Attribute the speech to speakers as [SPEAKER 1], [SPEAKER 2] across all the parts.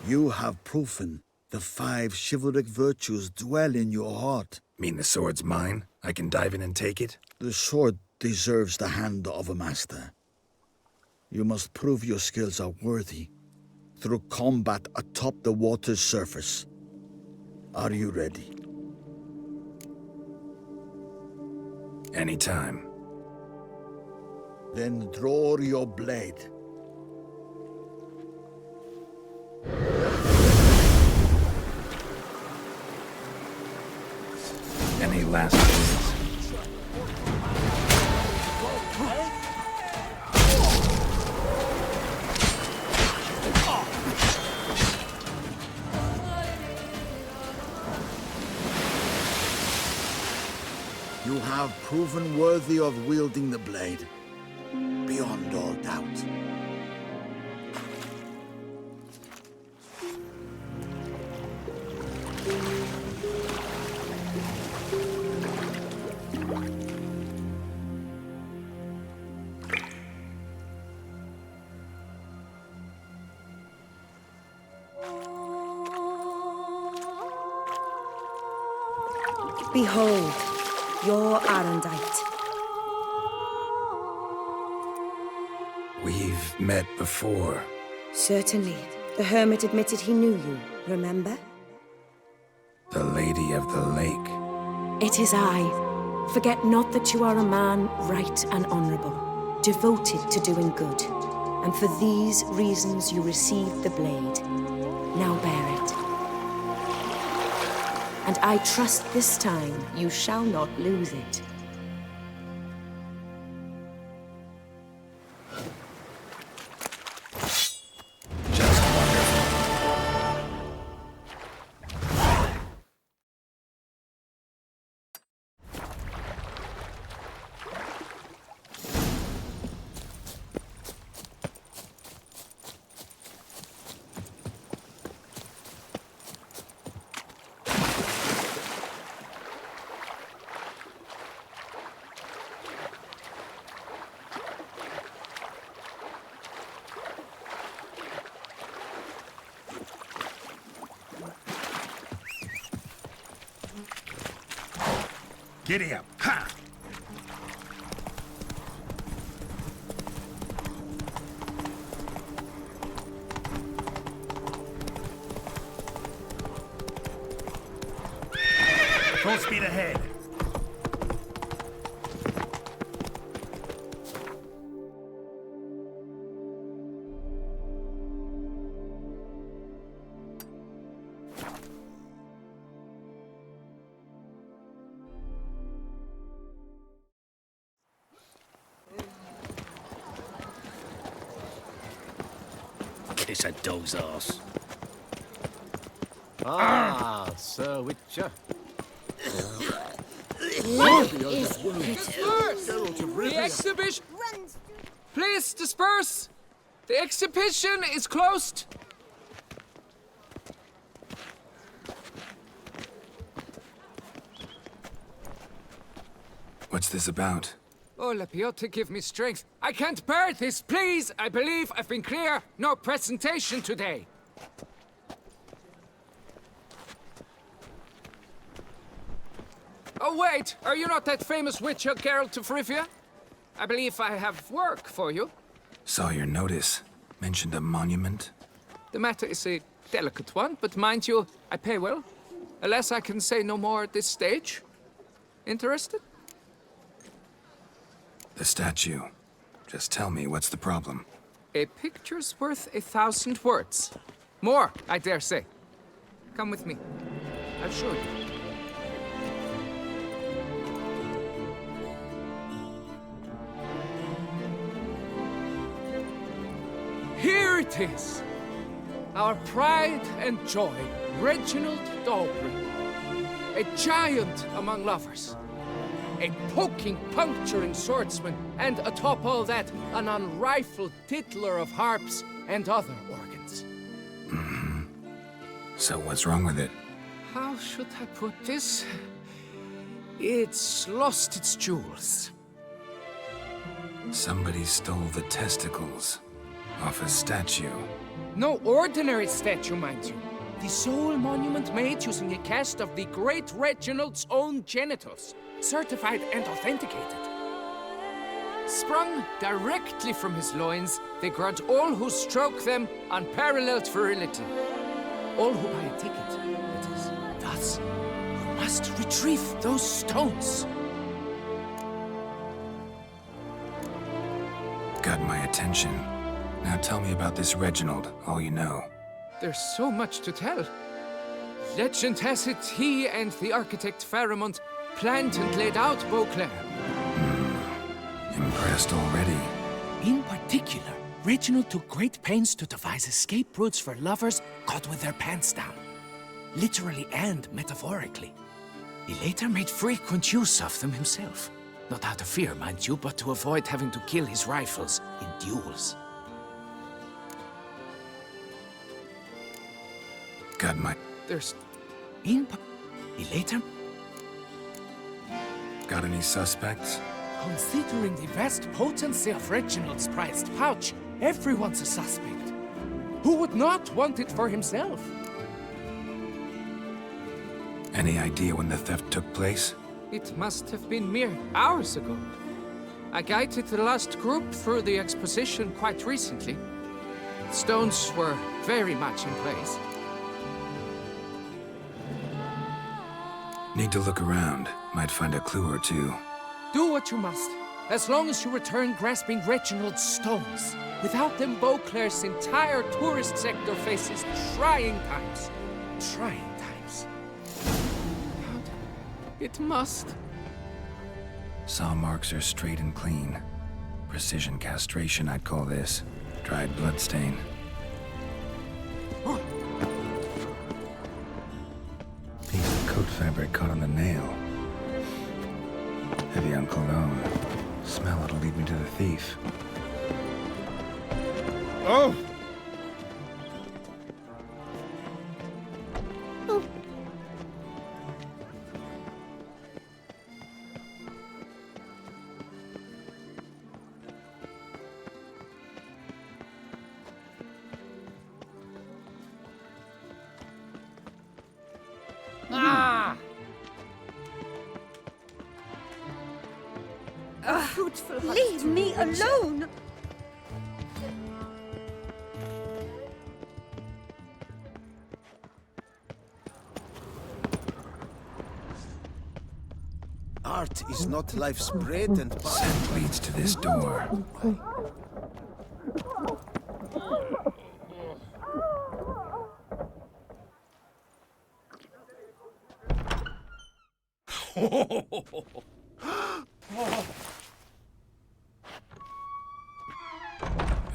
[SPEAKER 1] You have proven the 5 chivalric virtues dwell in your heart.
[SPEAKER 2] Mean the sword's mine? I can dive in and take it?
[SPEAKER 1] The sword deserves the hand of a master. You must prove your skills are worthy through combat atop the water's surface. Are you ready?
[SPEAKER 2] Anytime.
[SPEAKER 1] Then draw your blade.
[SPEAKER 2] Any last words?
[SPEAKER 1] You have proven worthy of wielding the blade, beyond all doubt.
[SPEAKER 3] Behold, your Arendite.
[SPEAKER 2] We've met before.
[SPEAKER 3] Certainly. The hermit admitted he knew you, remember?
[SPEAKER 2] The Lady of the Lake.
[SPEAKER 3] It is I. Forget not that you are a man right and honorable, devoted to doing good. And for these reasons you received the blade. Now bear it. And I trust this time you shall not lose it.
[SPEAKER 2] Just wonderful.
[SPEAKER 4] Giddy up. Ha! Full speed ahead.
[SPEAKER 5] Kiss a dog's ass.
[SPEAKER 6] Ah, Sir Witcher.
[SPEAKER 7] The exhibition... Please disperse! The exhibition is closed!
[SPEAKER 2] What's this about?
[SPEAKER 7] Oh, Lepiota, give me strength. I can't bear this, please! I believe I've been clear. No presentation today. Oh, wait! Are you not that famous witcher, Geralt of Rivia? I believe I have work for you.
[SPEAKER 2] Saw your notice. Mentioned a monument.
[SPEAKER 7] The matter is a delicate one, but mind you, I pay well. Alas, I can say no more at this stage. Interested?
[SPEAKER 2] The statue. Just tell me, what's the problem?
[SPEAKER 7] A picture's worth 1,000 words. More, I dare say. Come with me. I'll show you. Here it is! Our pride and joy, Reginald Dalbury. A giant among lovers. A poking, puncturing swordsman, and atop all that, an unrifled tittler of harps and other organs.
[SPEAKER 2] So what's wrong with it?
[SPEAKER 7] How should I put this? It's lost its jewels.
[SPEAKER 2] Somebody stole the testicles. Off a statue.
[SPEAKER 7] No ordinary statue, mind you. The sole monument made using a cast of the great Reginald's own genitals, certified and authenticated. Sprung directly from his loins, they grant all who stroke them unparalleled virility. All who buy a ticket, that is. Thus, you must retrieve those stones.
[SPEAKER 2] Got my attention. Now tell me about this Reginald, all you know.
[SPEAKER 7] There's so much to tell. Legend has it he and the architect Faramond planned and laid out Beauclair.
[SPEAKER 2] Impressed already.
[SPEAKER 7] In particular, Reginald took great pains to devise escape routes for lovers caught with their pants down. Literally and metaphorically. He later made frequent use of them himself. Not out of fear, mind you, but to avoid having to kill his rivals in duels.
[SPEAKER 2] Got my...
[SPEAKER 7] There's... He later...
[SPEAKER 2] Got any suspects?
[SPEAKER 7] Considering the vast potency of Reginald's prized pouch, everyone's a suspect. Who would not want it for himself?
[SPEAKER 2] Any idea when the theft took place?
[SPEAKER 7] It must have been mere hours ago. I guided the last group through the exposition quite recently. The stones were very much in place.
[SPEAKER 2] Need to look around. Might find a clue or two.
[SPEAKER 7] Do what you must, as long as you return grasping Reginald's stones. Without them, Beauclair's entire tourist sector faces trying times. Trying times. It must.
[SPEAKER 2] Saw marks are straight and clean. Precision castration, I'd call this. Dried bloodstain. Piece of coat fabric caught on the nail. Heavy on cologne. Smell it'll lead me to the thief.
[SPEAKER 4] Oh!
[SPEAKER 8] Leave me alone!
[SPEAKER 6] Art is not life's bread and butter.
[SPEAKER 2] Scent leads to this door.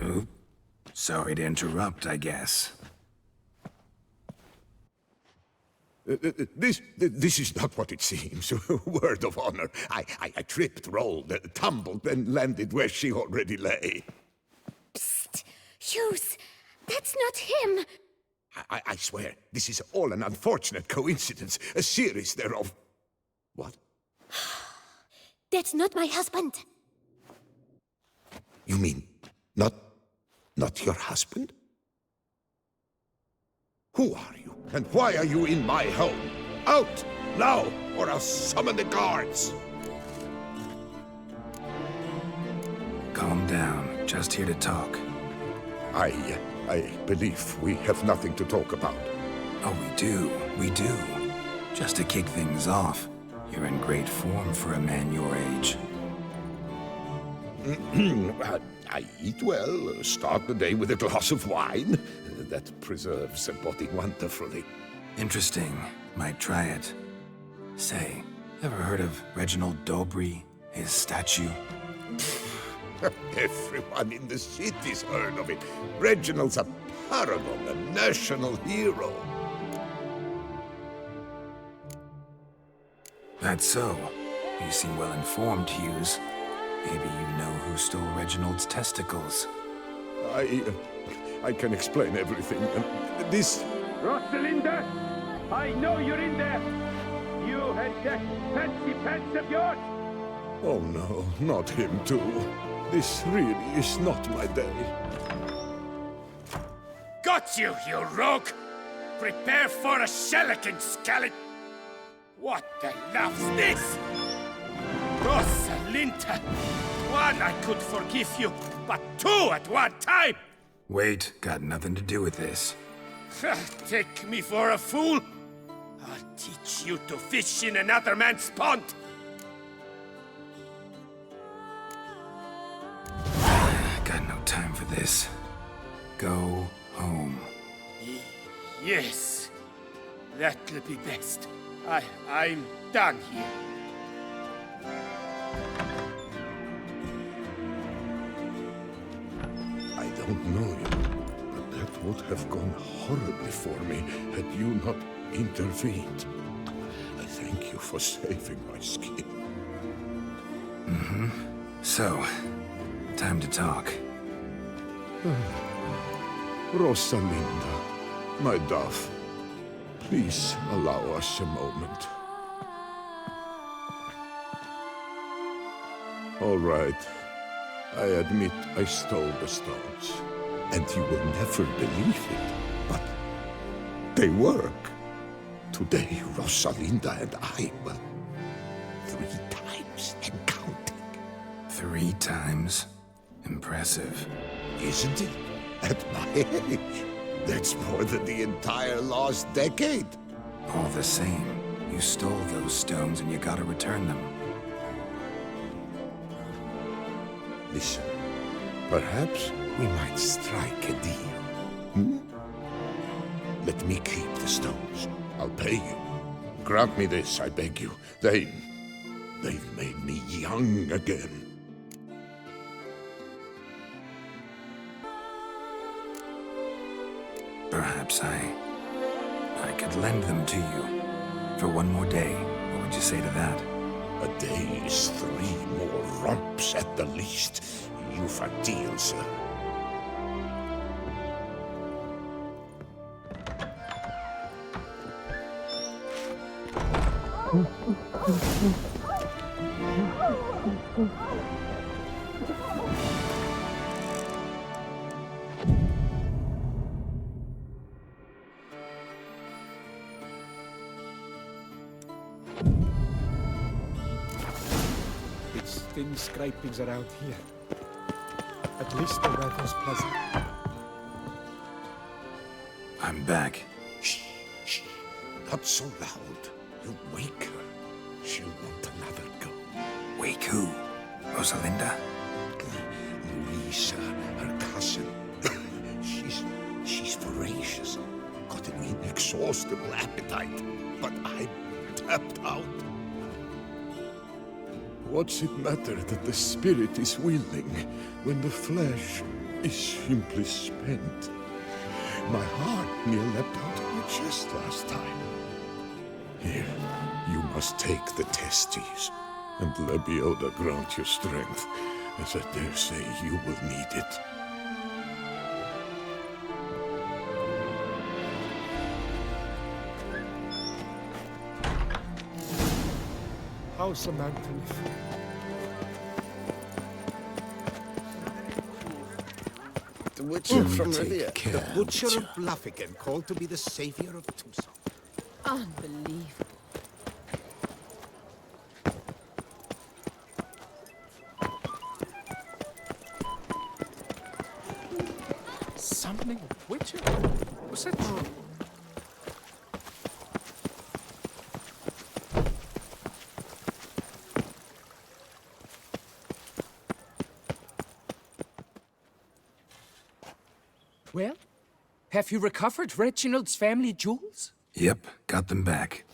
[SPEAKER 2] Oop. Sorry to interrupt, I guess.
[SPEAKER 9] This is not what it seems. Word of honor. I tripped, rolled, tumbled, and landed where she already lay.
[SPEAKER 8] Psst! Hughes! That's not him!
[SPEAKER 9] I swear, this is all an unfortunate coincidence. A series thereof. What?
[SPEAKER 8] That's not my husband!
[SPEAKER 9] You mean, not your husband? Who are you? And why are you in my home? Out! Now, or I'll summon the guards!
[SPEAKER 2] Calm down. Just here to talk.
[SPEAKER 9] I believe we have nothing to talk about.
[SPEAKER 2] Oh, we do. We do. Just to kick things off, you're in great form for a man your age.
[SPEAKER 9] I eat well, start the day with a glass of wine. That preserves the body wonderfully.
[SPEAKER 2] Interesting. Might try it. Say, ever heard of Reginald Dobry? His statue?
[SPEAKER 9] Everyone in the city's heard of it. Reginald's a paragon, a national hero.
[SPEAKER 2] That's so. You seem well informed, Hughes. Maybe you know who stole Reginald's testicles.
[SPEAKER 9] I can explain everything. This...
[SPEAKER 4] Rosalinda! I know you're in there! You and that fancy pants of yours!
[SPEAKER 9] Oh no, not him too. This really is not my day.
[SPEAKER 4] got you, you rogue! Prepare for a shellacking, Scalet! What the love's this? Rosalinda! One, I could forgive you, but two at one time!
[SPEAKER 2] Wait, got nothing to do with this.
[SPEAKER 4] Take me for a fool? I'll teach you to fish in another man's pond!
[SPEAKER 2] Got no time for this. Go home.
[SPEAKER 4] Yes, that'll be best. I'm done here.
[SPEAKER 9] I don't know you, but that would have gone horribly for me had you not intervened. I thank you for saving my skin.
[SPEAKER 2] So, time to talk.
[SPEAKER 9] Rosalinda, my dove, please allow us a moment. All right. I admit I stole the stones, and you will never believe it, but they work. Today, Rosalinda and I will 3 times and counting.
[SPEAKER 2] 3 times? Impressive.
[SPEAKER 9] Isn't it? At my age, that's more than the entire lost decade.
[SPEAKER 2] All the same, you stole those stones and you gotta return them.
[SPEAKER 9] Listen, perhaps we might strike a deal. Hmm? Let me keep the stones. I'll pay you. Grant me this, I beg you. They've made me young again.
[SPEAKER 2] Perhaps I could lend them to you. For 1 more day. What would you say to that?
[SPEAKER 9] A day is 3 more romps at the least. You've a deal, sir.
[SPEAKER 10] It's thin scrapings around here. At least the weather's pleasant.
[SPEAKER 2] I'm back.
[SPEAKER 9] Shh, shh. Not so loud. You'll wake her. She'll want another go.
[SPEAKER 2] Wake who? Rosalinda?
[SPEAKER 9] Luisa, her cousin. She's voracious. Got an inexhaustible appetite. But I'm tapped out. What's it matter that the spirit is willing when the flesh is simply spent? My heart near leapt out of my chest last time. Here, you must take the testes, and Lebioda grant you strength, as I dare say you will need it.
[SPEAKER 10] How's Samantha?
[SPEAKER 6] The Witcher from
[SPEAKER 2] take
[SPEAKER 6] Rivia.
[SPEAKER 2] care,
[SPEAKER 6] The Butcher
[SPEAKER 2] Witcher.
[SPEAKER 6] of Bluffigan, called to be the savior of Tucson.
[SPEAKER 8] Unbelievable.
[SPEAKER 7] Summoning a Witcher? Was that true? Well, have you recovered Reginald's family jewels?
[SPEAKER 2] Yep, got them back.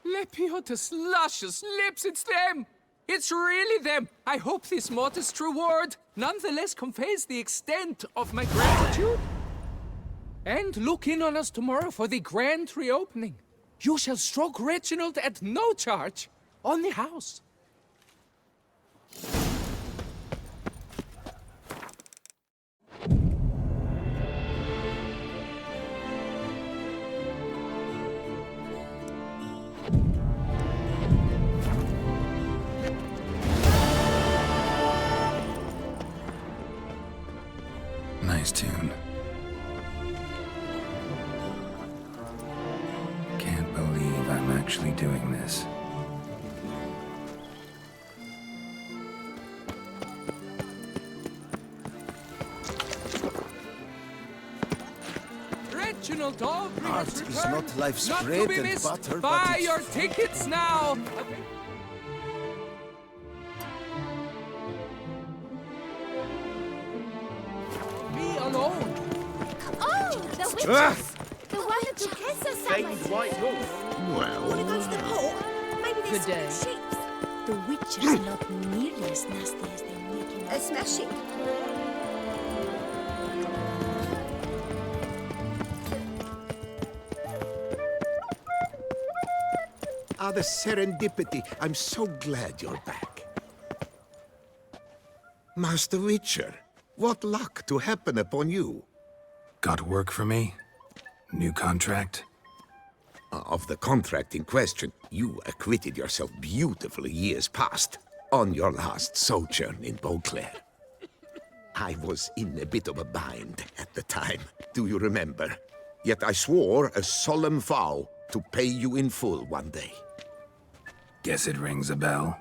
[SPEAKER 7] Lepioda's luscious lips, it's them! It's really them! I hope this modest reward nonetheless conveys the extent of my gratitude. And look in on us tomorrow for the grand reopening. You shall stroke Reginald at no charge on the house.
[SPEAKER 2] Nice tune.
[SPEAKER 7] Reginald Dalbury
[SPEAKER 6] Art
[SPEAKER 7] has
[SPEAKER 6] is
[SPEAKER 7] returned.
[SPEAKER 6] not life's
[SPEAKER 7] Not
[SPEAKER 6] bread
[SPEAKER 7] to be
[SPEAKER 6] and
[SPEAKER 7] missed.
[SPEAKER 6] butter, but
[SPEAKER 7] Buy
[SPEAKER 6] it's
[SPEAKER 7] your tickets now. Be alone.
[SPEAKER 8] Oh, the witches! The one that took kiss us
[SPEAKER 4] Famed White Wolf.
[SPEAKER 6] Well,
[SPEAKER 8] goes to the port. Maybe there's
[SPEAKER 11] Good day.
[SPEAKER 8] ships.
[SPEAKER 3] The witches are not nearly as nasty as they're making
[SPEAKER 8] A smash ship.
[SPEAKER 6] the serendipity. I'm so glad you're back. Master Witcher, what luck to happen upon you.
[SPEAKER 2] Got work for me? New contract?
[SPEAKER 6] Of the contract in question, you acquitted yourself beautifully years past, on your last sojourn in Beauclair. I was in a bit of a bind at the time, do you remember? Yet I swore a solemn vow to pay you in full one day.
[SPEAKER 2] Guess it rings a bell.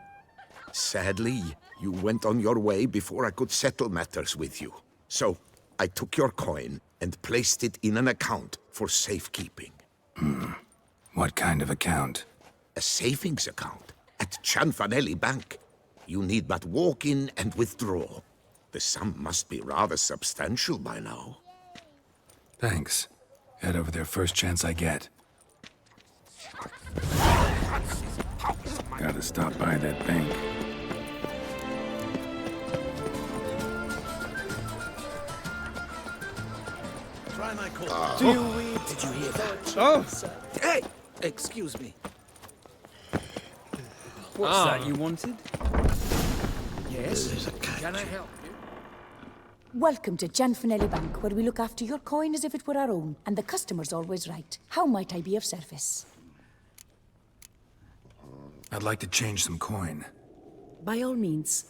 [SPEAKER 6] Sadly, you went on your way before I could settle matters with you. So, I took your coin and placed it in an account for safekeeping.
[SPEAKER 2] What kind of account?
[SPEAKER 6] A savings account at Cianfanelli Bank. You need but walk in and withdraw. The sum must be rather substantial by now.
[SPEAKER 2] Thanks. Head over there first chance I get. Gotta stop by that bank.
[SPEAKER 5] Try my call.
[SPEAKER 4] Did you hear that? Oh!
[SPEAKER 5] Hey! Excuse me.
[SPEAKER 11] What's that you wanted?
[SPEAKER 7] Yes? Can I help you?
[SPEAKER 3] Welcome to Cianfanelli Bank, where we look after your coin as if it were our own, and the customer's always right. How might I be of service?
[SPEAKER 2] I'd like to change some coin.
[SPEAKER 3] By all means.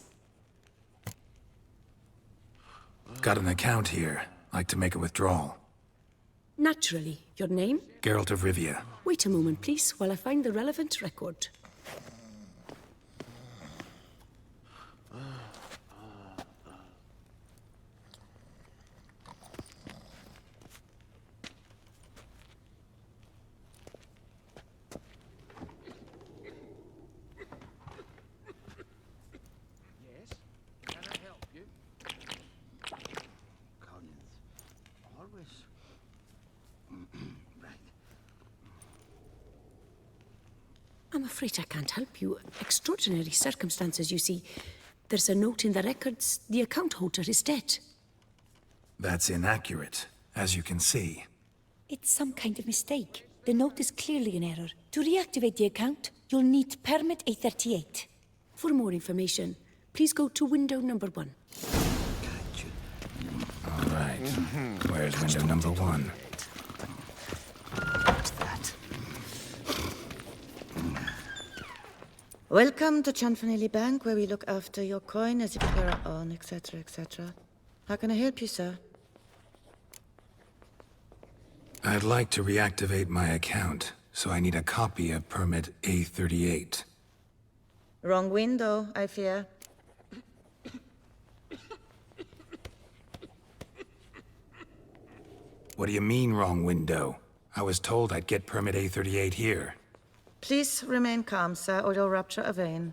[SPEAKER 2] Got an account here. Like to make a withdrawal.
[SPEAKER 3] Naturally. Your name?
[SPEAKER 2] Geralt of Rivia.
[SPEAKER 3] Wait a moment, please, while I find the relevant record.
[SPEAKER 7] Yes? Can I help you?
[SPEAKER 1] Collins. Always. Right.
[SPEAKER 3] I'm afraid I can't help you. Extraordinary circumstances, you see. There's a note in the records. The account holder is dead.
[SPEAKER 2] That's inaccurate, as you can see.
[SPEAKER 3] It's some kind of mistake. The note is clearly in error. To reactivate the account, you'll need permit A38. For more information, please go to window number 1.
[SPEAKER 2] All right. Where's window number 1?
[SPEAKER 1] What's that?
[SPEAKER 11] Welcome to Cianfanelli Bank, where we look after your coin as if it were our own, etc., etc. How can I help you, sir?
[SPEAKER 2] I'd like to reactivate my account, so I need a copy of permit A38.
[SPEAKER 11] Wrong window, I fear.
[SPEAKER 2] What do you mean, wrong window? I was told I'd get permit A38 here.
[SPEAKER 11] Please remain calm, sir, or you'll rupture a vein.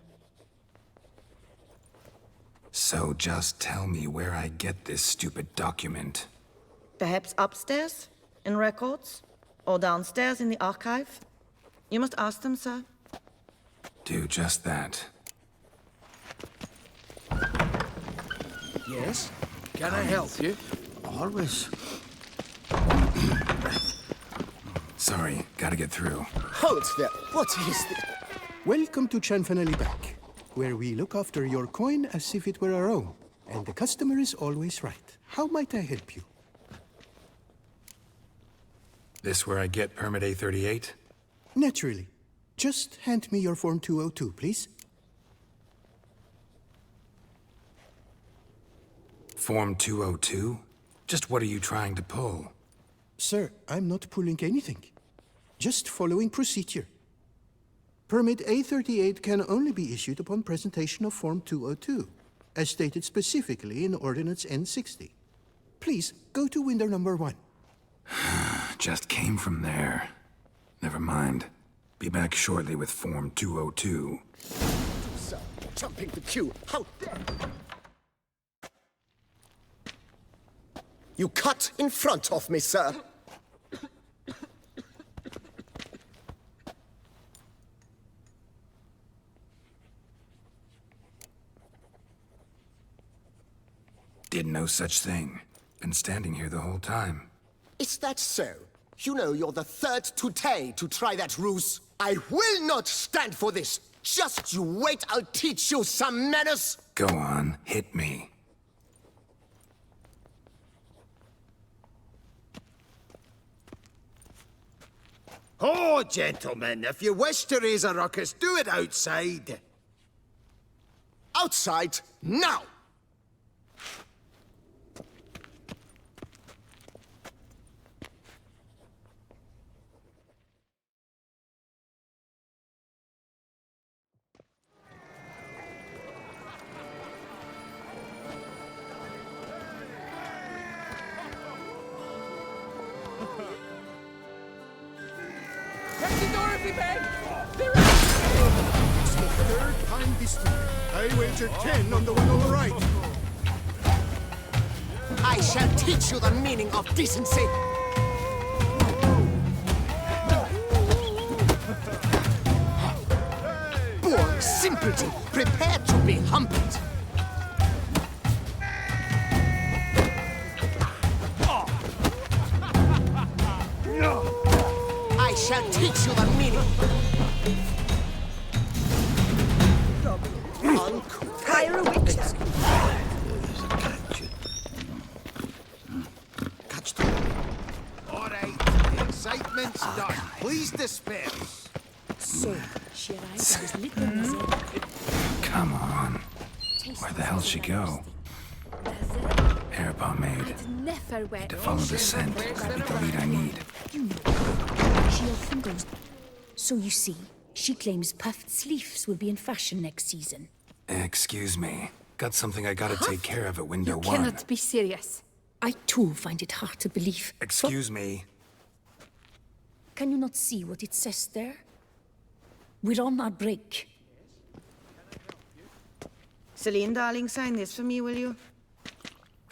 [SPEAKER 2] So just tell me where I get this stupid document.
[SPEAKER 11] Perhaps upstairs, in records, or downstairs in the archive? You must ask them, sir.
[SPEAKER 2] Do just that.
[SPEAKER 7] Yes? Can I help you?
[SPEAKER 1] Always.
[SPEAKER 2] Sorry, gotta get through.
[SPEAKER 6] Halt there! What is this?
[SPEAKER 10] Welcome to Cianfanelli Bank, where we look after your coin as if it were our own, and the customer is always right. How might I help you?
[SPEAKER 2] This where I get permit A38?
[SPEAKER 10] Naturally. Just hand me your Form 202, please.
[SPEAKER 2] Form 202? Just what are you trying to pull?
[SPEAKER 10] Sir, I'm not pulling anything. Just following procedure. Permit A38 can only be issued upon presentation of Form 202, as stated specifically in Ordinance N60. Please, go to window number 1.
[SPEAKER 2] Just came from there. Never mind. Be back shortly with Form 202.
[SPEAKER 12] So, jumping the queue, how dare you cut in front of me, sir?
[SPEAKER 2] Did no such thing. Been standing here the whole time.
[SPEAKER 12] Is that so? You know you're the third today to try that ruse. I will not stand for this. Just you wait, I'll teach you some manners.
[SPEAKER 2] Go on, hit me.
[SPEAKER 13] Oh, gentlemen, if you wish to raise a ruckus, do it outside.
[SPEAKER 12] Outside, now!
[SPEAKER 7] Captain Dorothy, babe!
[SPEAKER 10] It's the third time this week. I wagered 10 on the one on the right.
[SPEAKER 12] I shall teach you the meaning of decency. Poor simpleton, prepare to be humbled. I shall teach you the meaning. Uncouth.
[SPEAKER 11] Hire a witch.
[SPEAKER 12] Catch them.
[SPEAKER 13] All right, the excitement's done. Please disperse.
[SPEAKER 3] So, she arrived at his little museum.
[SPEAKER 2] Come on. Where the hell'd she go? Hair pomade.
[SPEAKER 8] Never wear
[SPEAKER 2] Need to follow the scent. Might be the lead I need.
[SPEAKER 3] You know, she often goes. So you see, she claims puffed sleeves will be in fashion next season.
[SPEAKER 2] Excuse me. Got something I gotta take care of at window one.
[SPEAKER 8] Cannot be serious.
[SPEAKER 3] I too find it hard to believe.
[SPEAKER 2] Excuse me.
[SPEAKER 3] Can you not see what it says there? We're on our break.
[SPEAKER 11] Celine, darling, sign this for me, will you?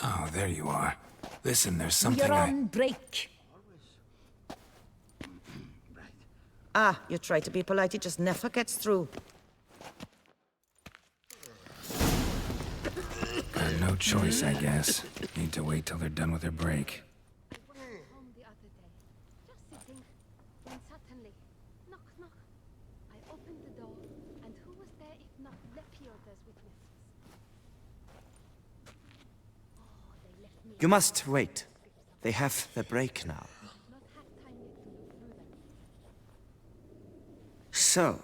[SPEAKER 2] Oh, there you are. Listen, there's something
[SPEAKER 3] We're on break.
[SPEAKER 11] Ah, you try to be polite, it just never gets through.
[SPEAKER 2] Got no choice, I guess. Need to wait till they're done with their break.
[SPEAKER 8] Home the other day, just sitting, when suddenly, knock, knock. I opened the door, and who was there if not Lepioda's witnesses? Oh, they left me.
[SPEAKER 14] You must wait. They have their break now.
[SPEAKER 8] Not had time yet to look through them.
[SPEAKER 14] So,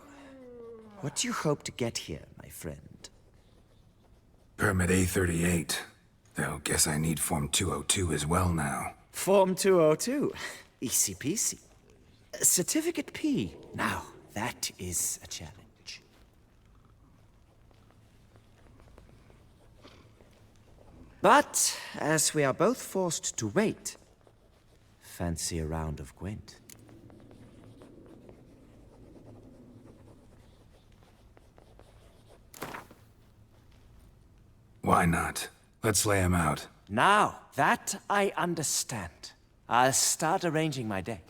[SPEAKER 14] what do you hope to get here, my friend?
[SPEAKER 2] Permit A38. Though, guess I need Form 202 as well now.
[SPEAKER 14] Form 202. Easy peasy. Certificate P. Now, that is a challenge. But, as we are both forced to wait, fancy a round of Gwent.
[SPEAKER 2] Why not? Let's lay him out.
[SPEAKER 14] Now, that I understand. I'll start arranging my deck.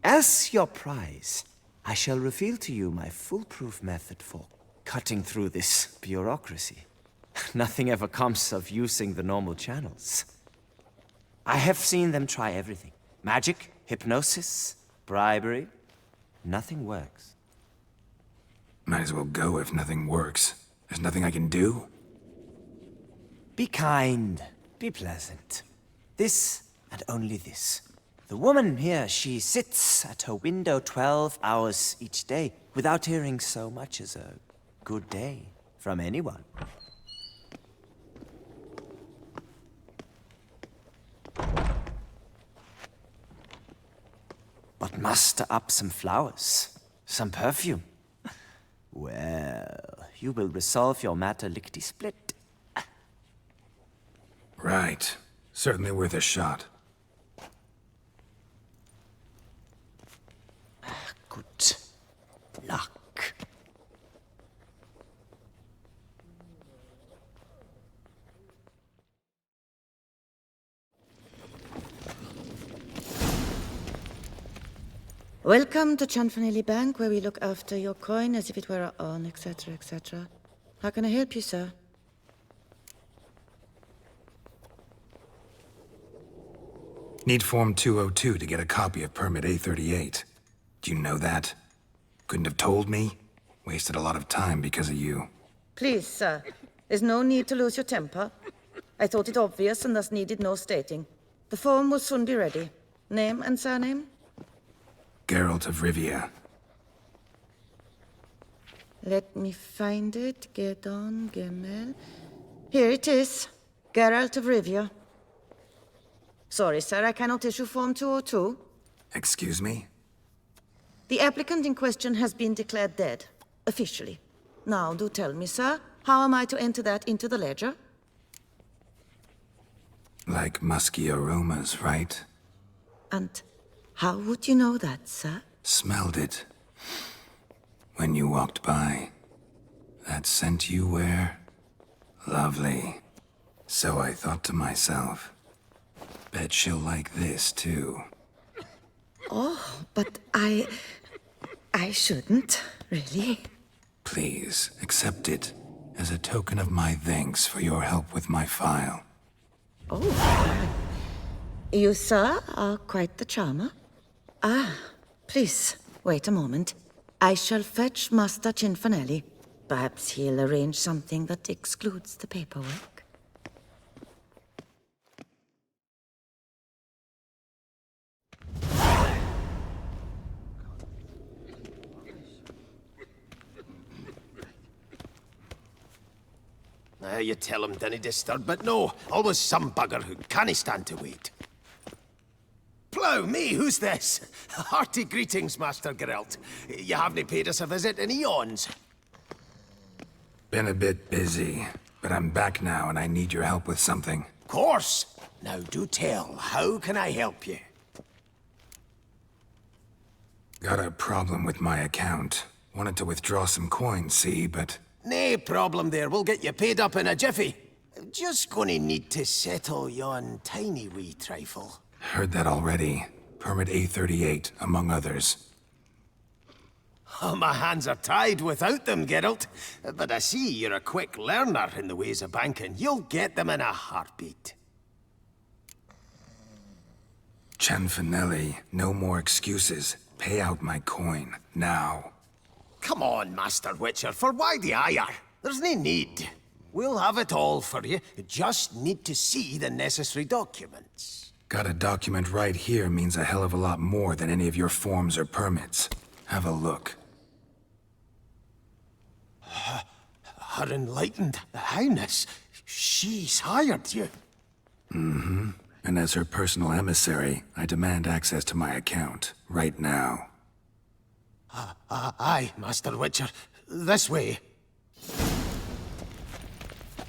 [SPEAKER 14] As your prize, I shall reveal to you my foolproof method for cutting through this bureaucracy. Nothing ever comes of using the normal channels. I have seen them try everything. Magic, hypnosis, bribery. Nothing works.
[SPEAKER 2] Might as well go if nothing works. There's nothing I can do?
[SPEAKER 14] Be kind. Be pleasant. This and only this. The woman here, she sits at her window 12 hours each day without hearing so much as a good day from anyone. But muster up some flowers, some perfume. Well, you will resolve your matter lickety-split.
[SPEAKER 2] Right. Certainly worth a shot.
[SPEAKER 14] Good luck.
[SPEAKER 11] Welcome to Chanfanelli Bank, where we look after your coin as if it were our own, etc., etc. How can I help you, sir?
[SPEAKER 2] Need Form 202 to get a copy of Permit A38. Do you know that? Couldn't have told me? Wasted a lot of time because of you.
[SPEAKER 11] Please, sir. There's no need to lose your temper. I thought it obvious and thus needed no stating. The form will soon be ready. Name and surname?
[SPEAKER 2] Geralt of Rivia.
[SPEAKER 11] Let me find it. Gedon Gemel. Here it is. Geralt of Rivia. Sorry, sir, I cannot issue Form 202.
[SPEAKER 2] Excuse me?
[SPEAKER 11] The applicant in question has been declared dead, officially. Now, do tell me, sir, how am I to enter that into the ledger?
[SPEAKER 2] Like musky aromas, right?
[SPEAKER 11] And how would you know that, sir?
[SPEAKER 2] Smelled it. When you walked by. That scent you wear? Lovely. So I thought to myself, bet she'll like this, too.
[SPEAKER 11] Oh, but I shouldn't, really.
[SPEAKER 2] Please, accept it as a token of my thanks for your help with my file.
[SPEAKER 11] Oh, you, sir, are quite the charmer. Ah, please, wait a moment. I shall fetch Master Chanfanelli. Perhaps he'll arrange something that excludes the paperwork.
[SPEAKER 13] You tell him, dinna disturb, but no, always some bugger who can't stand to wait. Plough me, who's this? Hearty greetings, Master Geralt. You haven't paid us a visit in eons.
[SPEAKER 2] Been a bit busy, but I'm back now and I need your help with something.
[SPEAKER 13] Course. Now do tell, how can I help you?
[SPEAKER 2] Got a problem with my account. Wanted to withdraw some coins, see, but...
[SPEAKER 13] Nae problem there, we'll get you paid up in a jiffy. Just gonna need to settle yon tiny wee trifle.
[SPEAKER 2] Heard that already. Permit A38, among others.
[SPEAKER 13] Oh, my hands are tied without them, Geralt. But I see you're a quick learner in the ways of banking. You'll get them in a heartbeat.
[SPEAKER 2] Chanfanelli, no more excuses. Pay out my coin, now.
[SPEAKER 13] Come on, Master Witcher, for why the ire? There's no need. We'll have it all for you. You just need to see the necessary documents.
[SPEAKER 2] Got a document right here means a hell of a lot more than any of your forms or permits. Have a look.
[SPEAKER 13] Her Enlightened Highness, she's hired you.
[SPEAKER 2] Mm-hmm. And as her personal emissary, I demand access to my account, right now.
[SPEAKER 13] Aye, Master Witcher. This way.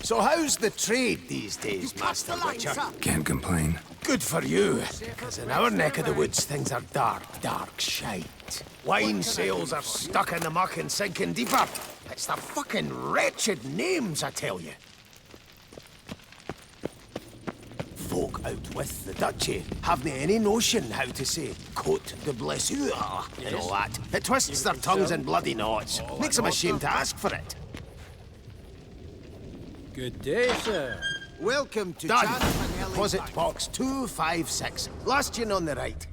[SPEAKER 13] So how's the trade these days, Master Witcher?
[SPEAKER 2] Can't complain.
[SPEAKER 13] Good for you, because in our neck of the woods, things are dark, dark shite. Wine sales are stuck in the muck and sinking deeper. It's the fucking wretched names, I tell you. folk out with the duchy haven't any notion how to say Cote de Blessure and all that. It twists their tongues in bloody knots. Makes them ashamed to ask for it.
[SPEAKER 15] Good day, sir.
[SPEAKER 12] Welcome to
[SPEAKER 13] Done.
[SPEAKER 12] Chan
[SPEAKER 13] Deposit box 256. Last tune on the right.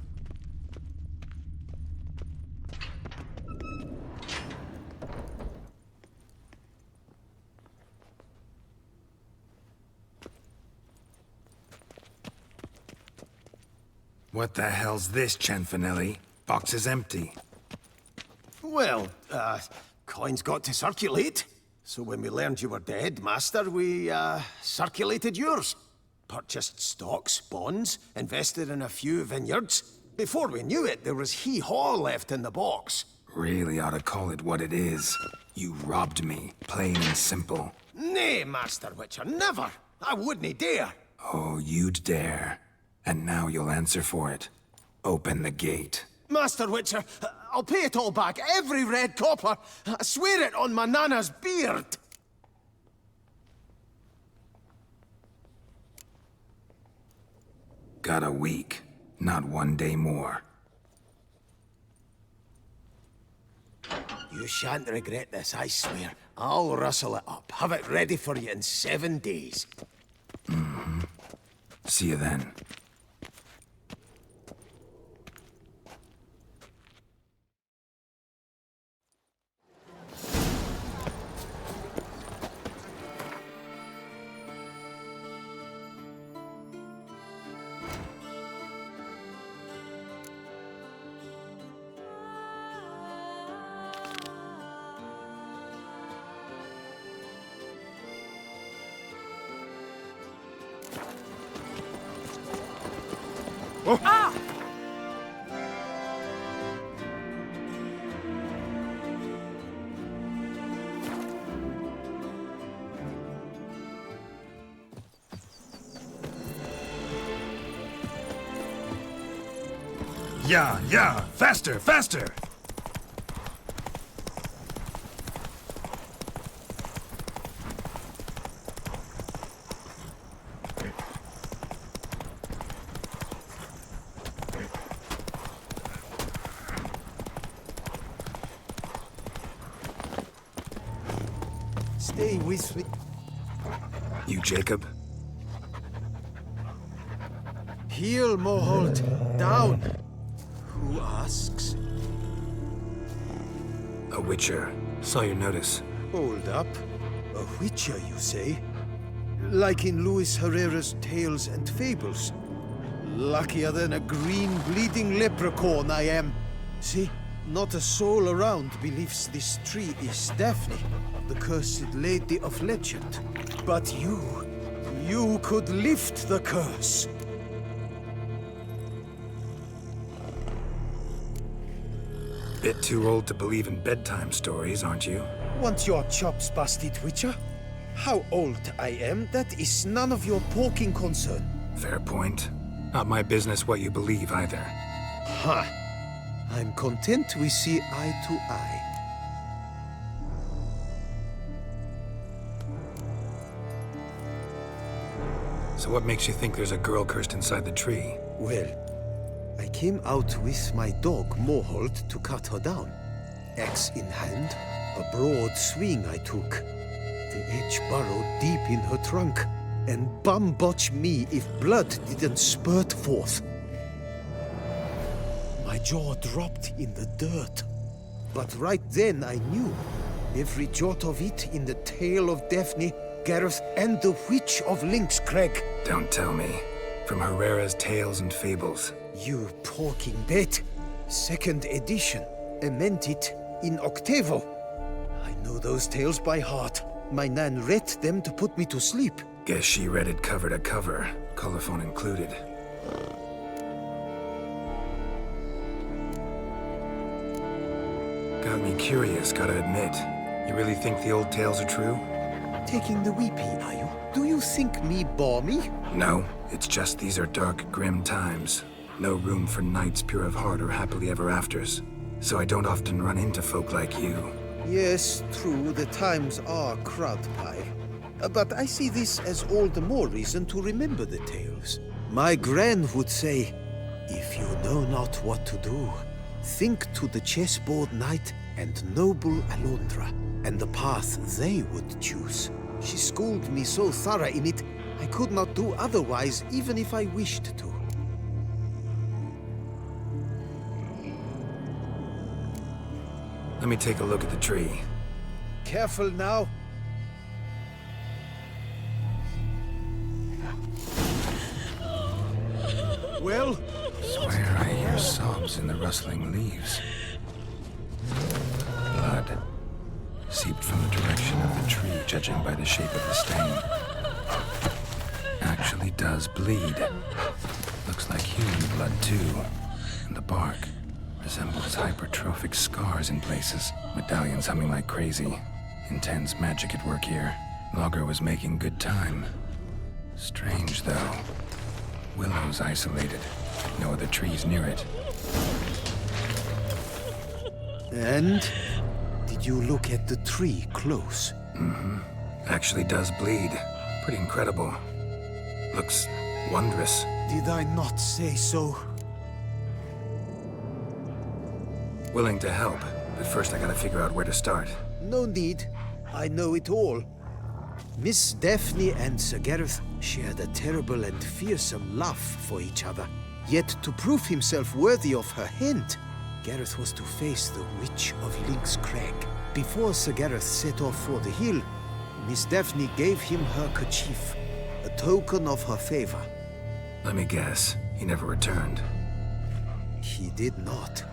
[SPEAKER 2] What the hell's this, Cianfanelli? Box is empty.
[SPEAKER 13] Well, coins got to circulate. So when we learned you were dead, Master, we, circulated yours. Purchased stocks, bonds, invested in a few vineyards. Before we knew it, there was hee-haw left in the box.
[SPEAKER 2] Really ought to call it what it is. You robbed me, plain and simple.
[SPEAKER 13] Nay, Master Witcher, never! I wouldn't dare!
[SPEAKER 2] Oh, you'd dare. And now you'll answer for it. Open the gate.
[SPEAKER 13] Master Witcher, I'll pay it all back, every red copper. I swear it on my nana's beard.
[SPEAKER 2] Got a week, not 1 day more.
[SPEAKER 13] You shan't regret this, I swear. I'll rustle it up, have it ready for you in 7 days.
[SPEAKER 2] Mm-hmm. See you then.
[SPEAKER 15] Oh. Ah!
[SPEAKER 2] Yeah, faster, faster!
[SPEAKER 13] Stay with me.
[SPEAKER 2] You, Jacob?
[SPEAKER 13] Heel, Moholt. Down. Who asks?
[SPEAKER 2] A witcher. Saw your notice.
[SPEAKER 13] Hold up. A witcher, you say? Like in Luis Herrera's Tales and Fables. Luckier than a green bleeding leprechaun I am. See? Not a soul around believes this tree is Daphne, the cursed lady of legend. But you could lift the curse.
[SPEAKER 2] Bit too old to believe in bedtime stories, aren't you?
[SPEAKER 13] Want your chops busted, Witcher? How old I am, that is none of your poking concern.
[SPEAKER 2] Fair point. Not my business what you believe either.
[SPEAKER 13] Ha! I'm content we see eye to eye.
[SPEAKER 2] So what makes you think there's a girl cursed inside the tree?
[SPEAKER 13] Well, I came out with my dog, Moholt, to cut her down. Axe in hand, a broad swing I took. The edge burrowed deep in her trunk, and bum-botch me if blood didn't spurt forth. My jaw dropped in the dirt. But right then I knew. Every jot of it in the tale of Daphne, Gareth, and the Witch of Lynx Crag.
[SPEAKER 2] Don't tell me. From Herrera's Tales and Fables.
[SPEAKER 13] You porking bet. 2nd edition. Amended in octavo. I know those tales by heart. My nan read them to put me to sleep.
[SPEAKER 2] Guess she read it cover to cover, colophon included. Got me curious, gotta admit. You really think the old tales are true?
[SPEAKER 13] Taking the weepy, are you? Do you think me balmy?
[SPEAKER 2] No, it's just these are dark, grim times. No room for knights pure of heart or happily ever afters. So I don't often run into folk like you.
[SPEAKER 13] Yes, true, the times are crowd pie. But I see this as all the more reason to remember the tales.
[SPEAKER 5] My gran would say, if you know not what to do, think to the chessboard knight and noble Alondra, and the path they would choose. She schooled me so thorough in it, I could not do otherwise, even if I wished to.
[SPEAKER 2] Let me take a look at the tree.
[SPEAKER 5] Careful now. Well?
[SPEAKER 2] Swear I hear sobs in the rustling leaves. Blood seeped from the direction of the tree, judging by the shape of the stain. Actually does bleed. Looks like human blood too. And the bark resembles hypertrophic scars in places. Medallions humming like crazy. Intense magic at work here. Logger was making good time. Strange though. Willow's isolated. No other trees near it.
[SPEAKER 5] And? Did you look at the tree close?
[SPEAKER 2] Mm-hmm. Actually does bleed. Pretty incredible. Looks wondrous.
[SPEAKER 5] Did I not say so?
[SPEAKER 2] Willing to help, but first I gotta figure out where to start.
[SPEAKER 5] No need. I know it all. Miss Daphne and Sir Gareth shared a terrible and fearsome love for each other. Yet to prove himself worthy of her hand, Gareth was to face the Witch of Lynx Crag. Before Sir Gareth set off for the hill, Miss Daphne gave him her kerchief, a token of her favor.
[SPEAKER 2] Let me guess, he never returned.
[SPEAKER 5] He did not.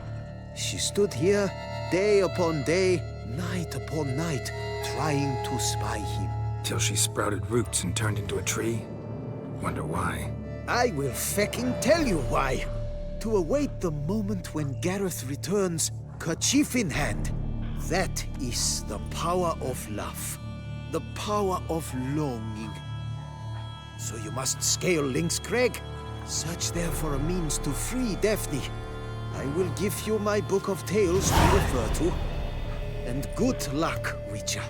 [SPEAKER 5] She stood here, day upon day, night upon night, trying to spy him.
[SPEAKER 2] Till she sprouted roots and turned into a tree? Wonder why.
[SPEAKER 5] I will fecking tell you why. To await the moment when Gareth returns, kerchief in hand. That is the power of love. The power of longing. So you must scale Lynx Crag. Search there for a means to free Daphne. I will give you my book of tales to refer to. And good luck, Witcher.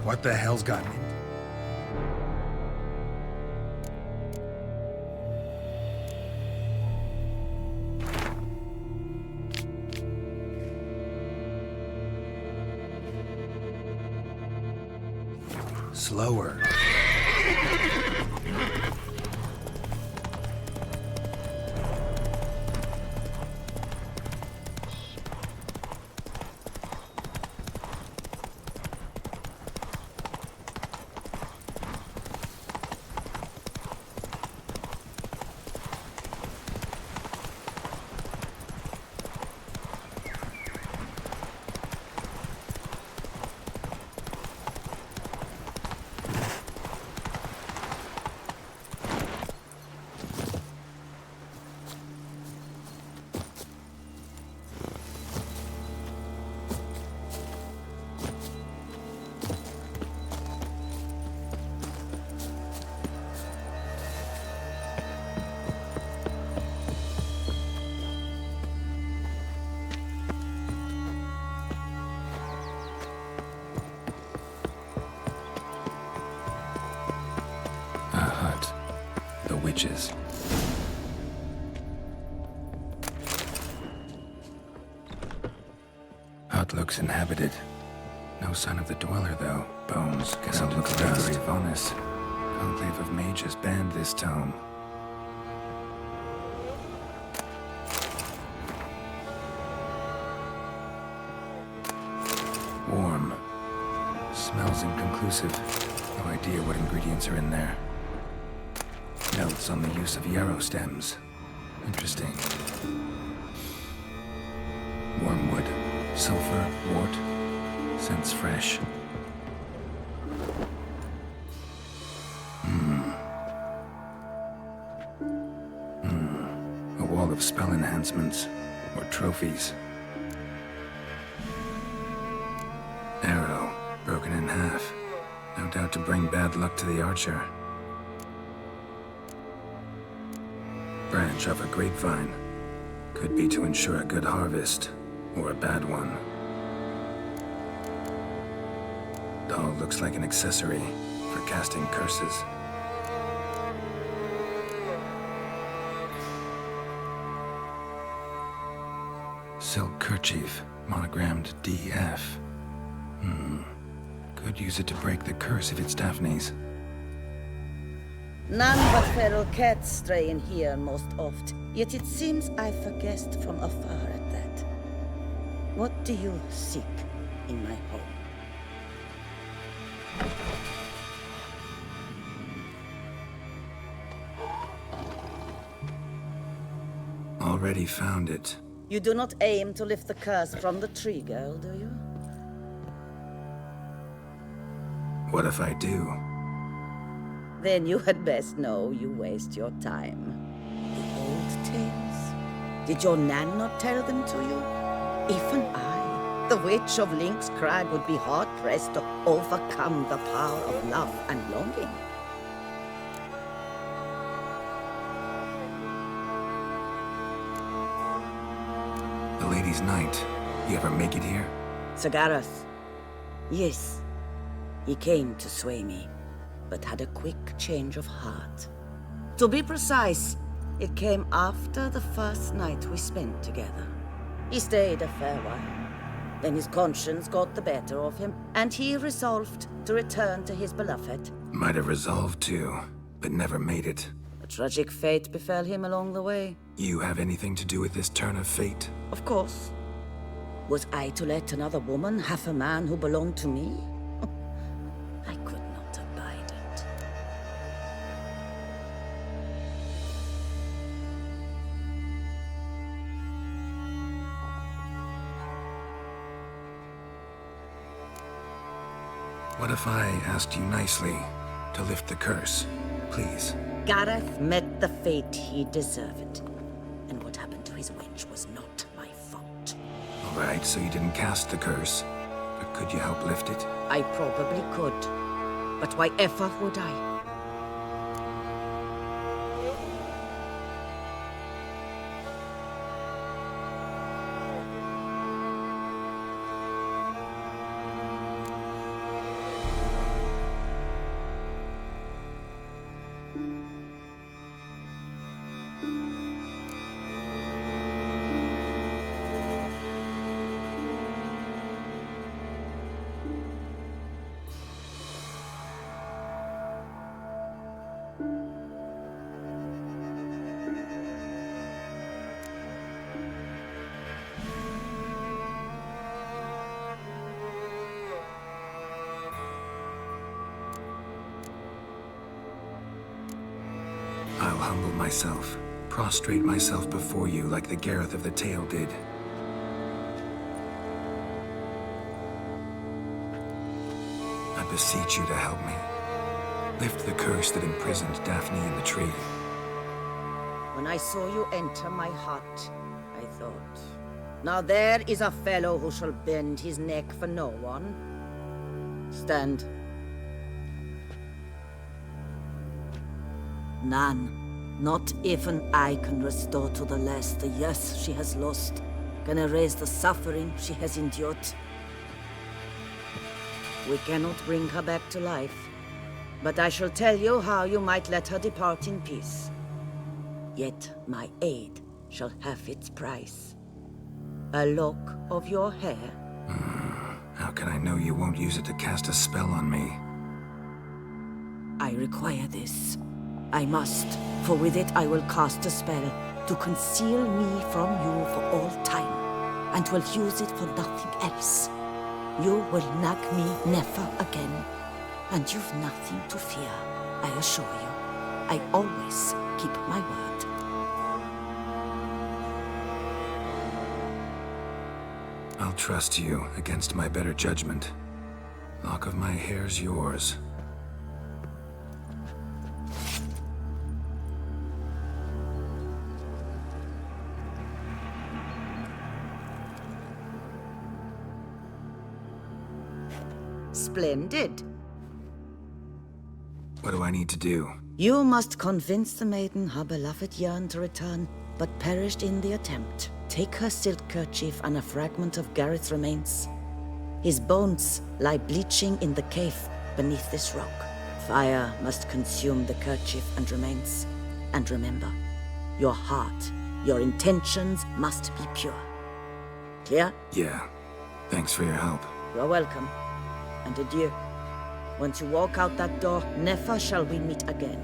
[SPEAKER 2] What the hell's got me? Slower. Witches. Hut looks inhabited. No sign of the dweller, though. Bones. Guess I'll look around. Bonus. Conclave of mages banned this tome. Warm. Smells inconclusive. No idea what ingredients are in there. Notes on the use of yarrow stems. Interesting. Wormwood. Sulfur. Wort. Scents fresh. A wall of spell enhancements. Or trophies. Arrow. Broken in half. No doubt to bring bad luck to the archer. Brand. branch off a grapevine. Could be to ensure a good harvest, or a bad one. Doll looks like an accessory for casting curses. Silk kerchief, monogrammed DF. Could use it to break the curse if it's Daphne's.
[SPEAKER 11] None but feral cats stray in here most oft, yet it seems I've a guest from afar at that. What do you seek in my home?
[SPEAKER 2] Already found it.
[SPEAKER 11] You do not aim to lift the curse from the tree girl, do you?
[SPEAKER 2] What if I do?
[SPEAKER 11] Then you had best know you waste your time. The old tales? Did your Nan not tell them to you? Even I, the Witch of Lynx Crag, would be hard-pressed to overcome the power of love and longing.
[SPEAKER 2] The Lady's Night. You ever make it here?
[SPEAKER 11] Sir Gareth. Yes. He came to sway me, but had a quick change of heart. To be precise, it came after the first night we spent together. He stayed a fair while. Then his conscience got the better of him, and he resolved to return to his beloved.
[SPEAKER 2] Might have resolved to, but never made it.
[SPEAKER 11] A tragic fate befell him along the way.
[SPEAKER 2] You have anything to do with this turn of fate?
[SPEAKER 11] Of course. Was I to let another woman have a man who belonged to me? I could not abide it.
[SPEAKER 2] What if I asked you nicely to lift the curse, please?
[SPEAKER 11] Gareth met the fate he deserved. And what happened to his wench was not my fault.
[SPEAKER 2] All right, so you didn't cast the curse, but could you help lift it?
[SPEAKER 11] I probably could. But why ever would I?
[SPEAKER 2] I'll humble myself, prostrate myself before you like the Gareth of the Tale did. I beseech you to help me. Lift the curse that imprisoned Daphne in the tree.
[SPEAKER 11] When I saw you enter my hut, I thought, now there is a fellow who shall bend his neck for no one. Stand. None. Not even I can restore to the lass the years she has lost, can erase the suffering she has endured. We cannot bring her back to life, but I shall tell you how you might let her depart in peace. Yet my aid shall have its price. A lock of your hair.
[SPEAKER 2] How can I know you won't use it to cast a spell on me?
[SPEAKER 11] I require this. I must, for with it I will cast a spell to conceal me from you for all time, and will use it for nothing else. You will nag me never again, and you've nothing to fear, I assure you. I always keep my word.
[SPEAKER 2] I'll trust you against my better judgment. Lock of my hair's yours.
[SPEAKER 11] Splendid.
[SPEAKER 2] What do I need to do?
[SPEAKER 11] You must convince the maiden her beloved yearned to return, but perished in the attempt. Take her silk kerchief and a fragment of Gareth's remains. His bones lie bleaching in the cave beneath this rock. Fire must consume the kerchief and remains. And remember, your heart, your intentions must be pure. Clear?
[SPEAKER 2] Yeah. Thanks for your help.
[SPEAKER 11] You're welcome. And adieu. Once you walk out that door, never shall we meet again.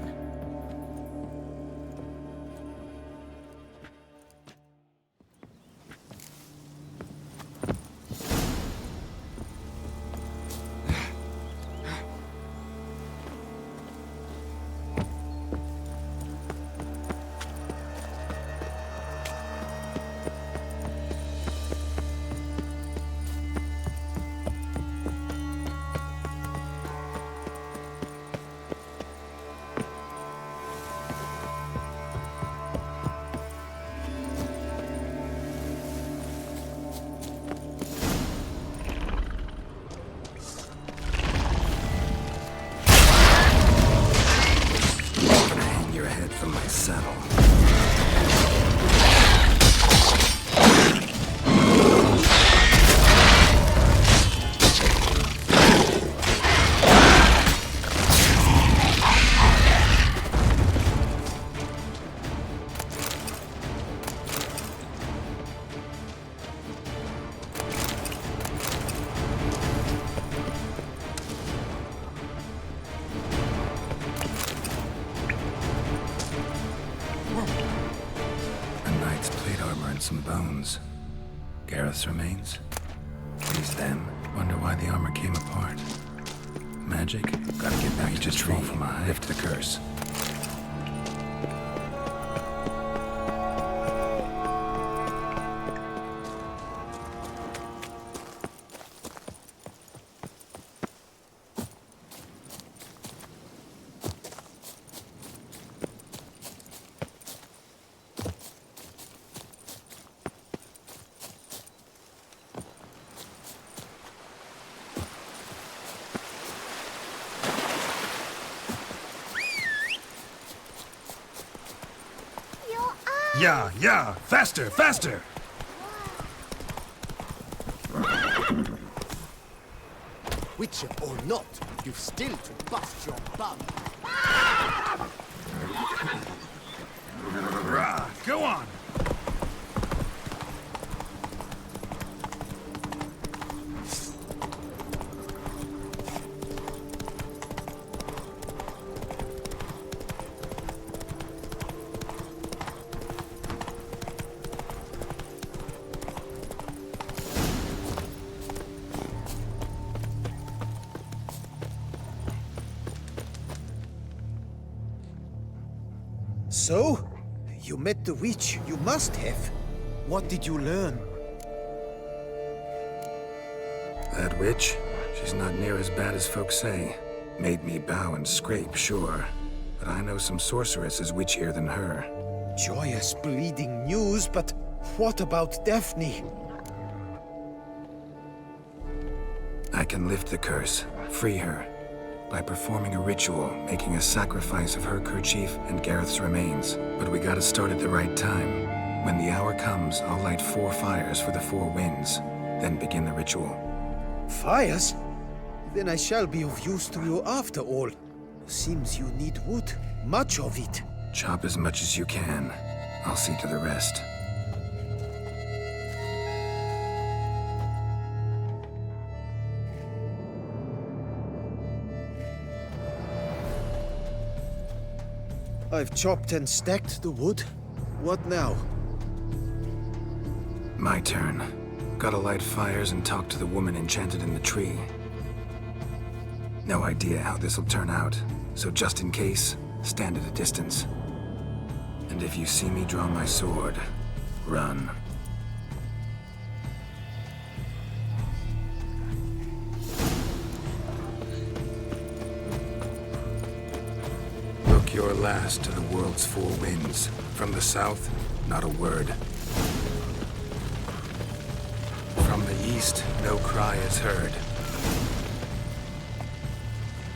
[SPEAKER 2] From my saddle. Some bones. Gareth's remains? These them? Wonder why the armor came apart. Magic? Gotta get back to the tree from a lift the curse.
[SPEAKER 16] Yeah, faster, faster!
[SPEAKER 12] Witcher or not, you've still to bust your bum.
[SPEAKER 16] Rah, go on!
[SPEAKER 5] So, you met the witch. You must have. What did you learn?
[SPEAKER 2] That witch? She's not near as bad as folks say. Made me bow and scrape, sure. But I know some sorceresses witchier than her.
[SPEAKER 5] Joyous, bleeding news, but what about Daphne?
[SPEAKER 2] I can lift the curse, free her, by performing a ritual, making a sacrifice of her kerchief and Gareth's remains. But we gotta start at the right time. When the hour comes, I'll light 4 fires for the 4 winds, then begin the ritual.
[SPEAKER 5] Fires? Then I shall be of use to you after all. Seems you need wood. Much of it.
[SPEAKER 2] Chop as much as you can. I'll see to the rest.
[SPEAKER 5] I've chopped and stacked the wood. What now?
[SPEAKER 2] My turn. Gotta light fires and talk to the woman enchanted in the tree. No idea how this'll turn out, so just in case, stand at a distance. And if you see me draw my sword, run. Look your last to the world's 4 winds. From the south, not a word. From the east, no cry is heard.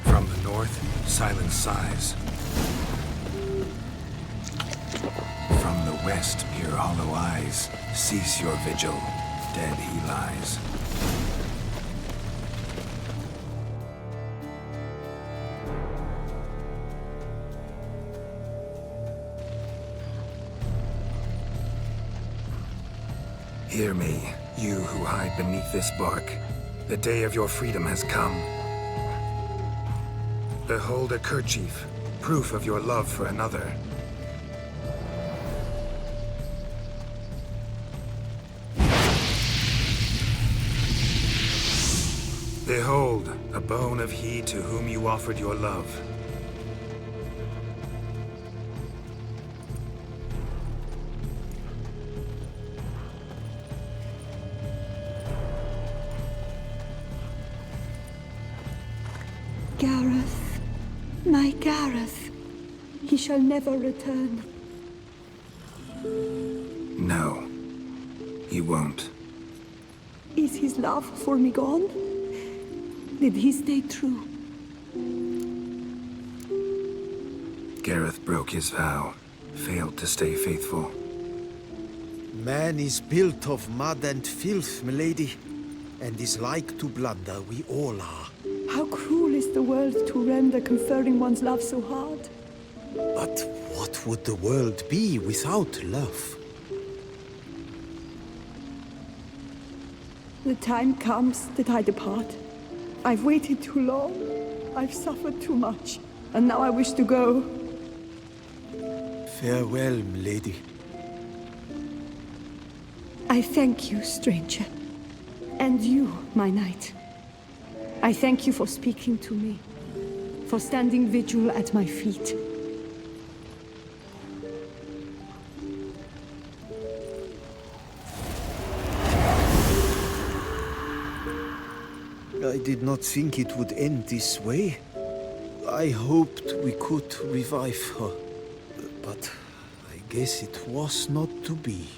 [SPEAKER 2] From the north, silence sighs. From the west, peer hollow eyes. Cease your vigil. Dead he lies. Hear me, you who hide beneath this bark. The day of your freedom has come. Behold a kerchief, proof of your love for another. Behold, a bone of he to whom you offered your love.
[SPEAKER 17] Gareth, my Gareth, he shall never return.
[SPEAKER 2] No, he won't.
[SPEAKER 17] Is his love for me gone? Did he stay true?
[SPEAKER 2] Gareth broke his vow, failed to stay faithful.
[SPEAKER 5] Man is built of mud and filth, milady, and is like to blunder, we all are.
[SPEAKER 17] How cruel is the world to render conferring one's love so hard.
[SPEAKER 5] But what would the world be without love?
[SPEAKER 17] The time comes that I depart. I've waited too long. I've suffered too much. And now I wish to go.
[SPEAKER 5] Farewell, milady.
[SPEAKER 17] I thank you, stranger. And you, my knight. I thank you for speaking to me, for standing vigil at my feet.
[SPEAKER 5] I did not think it would end this way. I hoped we could revive her, but I guess it was not to be.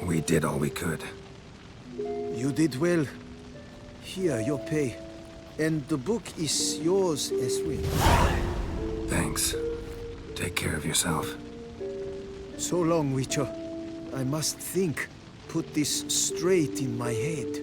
[SPEAKER 2] We did all we could.
[SPEAKER 5] You did well. Here, your pay. And the book is yours as well.
[SPEAKER 2] Thanks. Take care of yourself.
[SPEAKER 5] So long, Witcher. I must think. Put this straight in my head.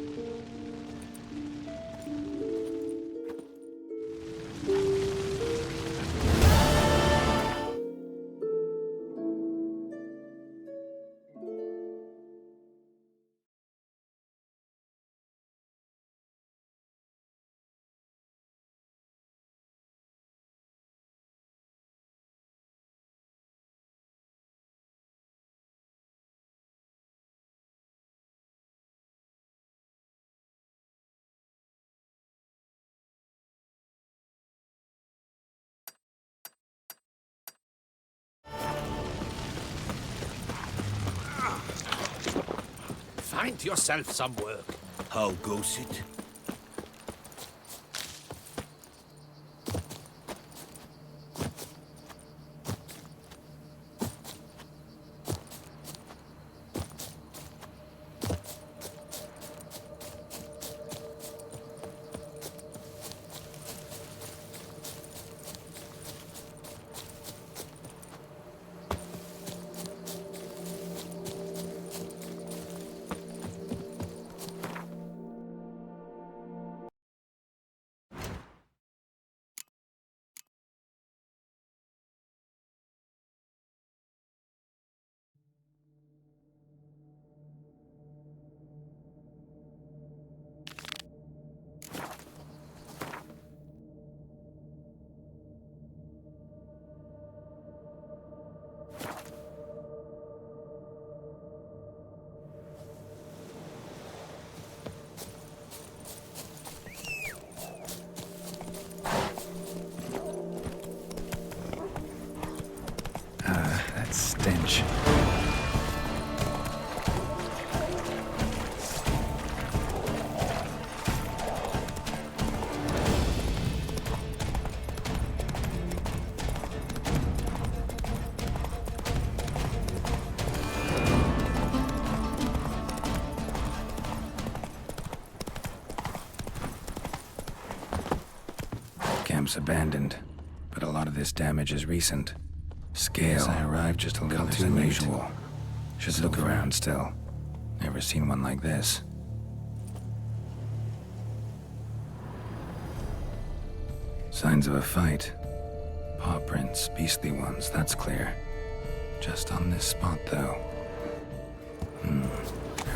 [SPEAKER 13] Find yourself some work.
[SPEAKER 5] How goes it?
[SPEAKER 2] That stench. Perhaps abandoned, but a lot of this damage is recent. Scale. I arrived just a little too unusual. Should look around still. Never seen one like this. Signs of a fight. Paw prints, beastly ones, that's clear. Just on this spot, though.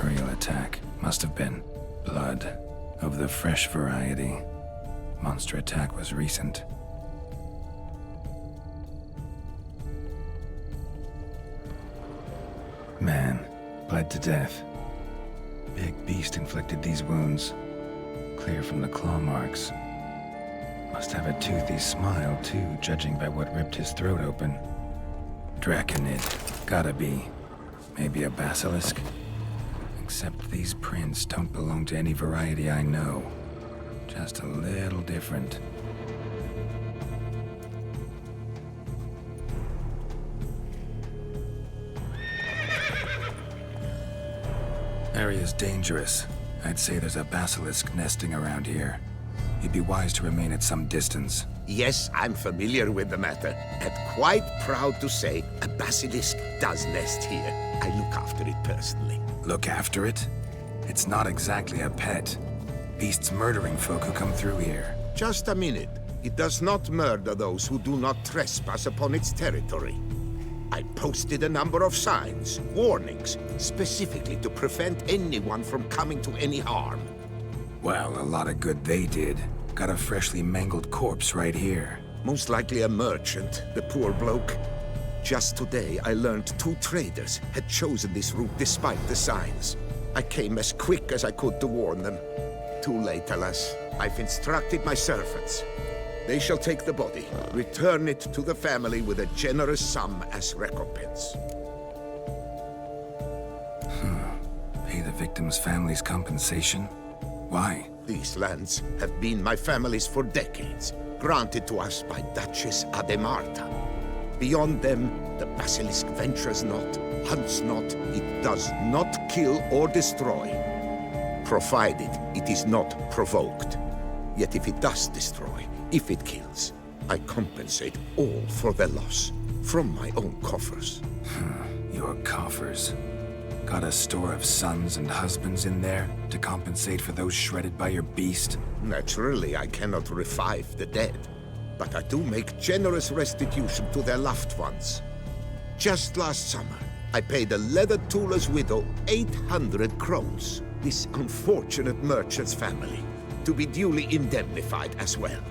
[SPEAKER 2] Aerial attack. Must have been. Blood. Of the fresh variety. Monster attack was recent. Man. Bled to death. Big beast inflicted these wounds. Clear from the claw marks. Must have a toothy smile, too, judging by what ripped his throat open. Draconid. Gotta be. Maybe a basilisk? Except these prints don't belong to any variety I know. Just a little different. Area's dangerous. I'd say there's a basilisk nesting around here. You'd be wise to remain at some distance.
[SPEAKER 6] Yes, I'm familiar with the matter, and quite proud to say a basilisk does nest here. I look after it personally.
[SPEAKER 2] Look after it? It's not exactly a pet. Beast's murdering folk who come through here.
[SPEAKER 6] Just a minute. It does not murder those who do not trespass upon its territory. I posted a number of signs, warnings, specifically to prevent anyone from coming to any harm.
[SPEAKER 2] Well, a lot of good they did. Got a freshly mangled corpse right here.
[SPEAKER 6] Most likely a merchant, the poor bloke. Just today, I learned 2 traders had chosen this route despite the signs. I came as quick as I could to warn them. Too late, alas. I've instructed my servants. They shall take the body, return it to the family with a generous sum as recompense.
[SPEAKER 2] Pay the victim's family's compensation? Why?
[SPEAKER 6] These lands have been my family's for decades, granted to us by Duchess Ademarta. Beyond them, the basilisk ventures not, hunts not, it does not kill or destroy, provided it is not provoked. Yet if it does destroy, if it kills, I compensate all for their loss, from my own coffers.
[SPEAKER 2] Your coffers? Got a store of sons and husbands in there to compensate for those shredded by your beast?
[SPEAKER 6] Naturally, I cannot revive the dead, but I do make generous restitution to their loved ones. Just last summer, I paid a leather tooler's widow 800 crowns, this unfortunate merchant's family, to be duly indemnified as well.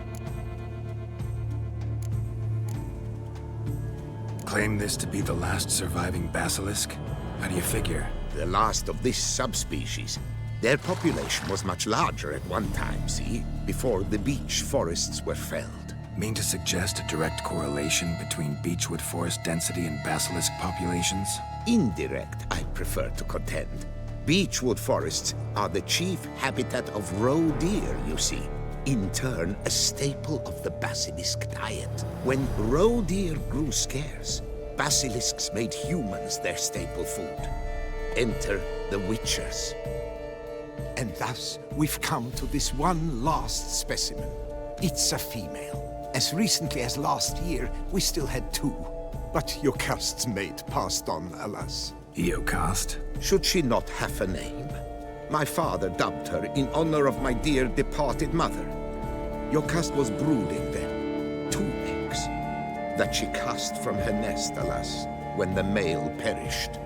[SPEAKER 2] Claim this to be the last surviving basilisk? How do you figure?
[SPEAKER 6] The last of this subspecies. Their population was much larger at one time, see? Before the beech forests were felled.
[SPEAKER 2] Mean to suggest a direct correlation between beechwood forest density and basilisk populations?
[SPEAKER 6] Indirect, I prefer to contend. Beechwood forests are the chief habitat of roe deer, you see. In turn, a staple of the basilisk diet. When roe deer grew scarce, basilisks made humans their staple food. Enter the Witchers. And thus, we've come to this one last specimen. It's a female. As recently as last year, we still had 2. But Jocast's mate passed on, alas.
[SPEAKER 2] Jocast?
[SPEAKER 6] Should she not have a name? My father dubbed her in honor of my dear departed mother. Jocast was brooding then. 2 eggs. That she cast from her nest, alas, when the male perished.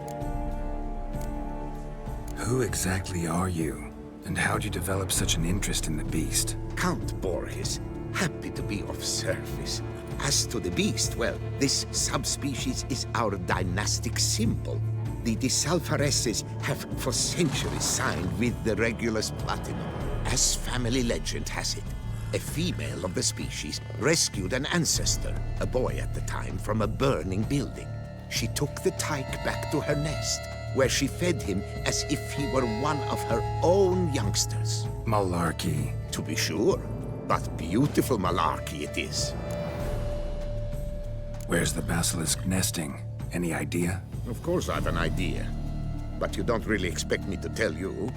[SPEAKER 2] Who exactly are you? And how'd you develop such an interest in the beast?
[SPEAKER 6] Count Borges. Happy to be of service. As to the beast, well, this subspecies is our dynastic symbol. The Disalfareses have for centuries signed with the Regulus Platinum. As family legend has it, a female of the species rescued an ancestor, a boy at the time, from a burning building. She took the tyke back to her nest, where she fed him as if he were one of her own youngsters.
[SPEAKER 2] Malarkey.
[SPEAKER 6] To be sure, but beautiful malarkey it is.
[SPEAKER 2] Where's the basilisk nesting? Any idea?
[SPEAKER 6] Of course I've an idea, but you don't really expect me to tell you.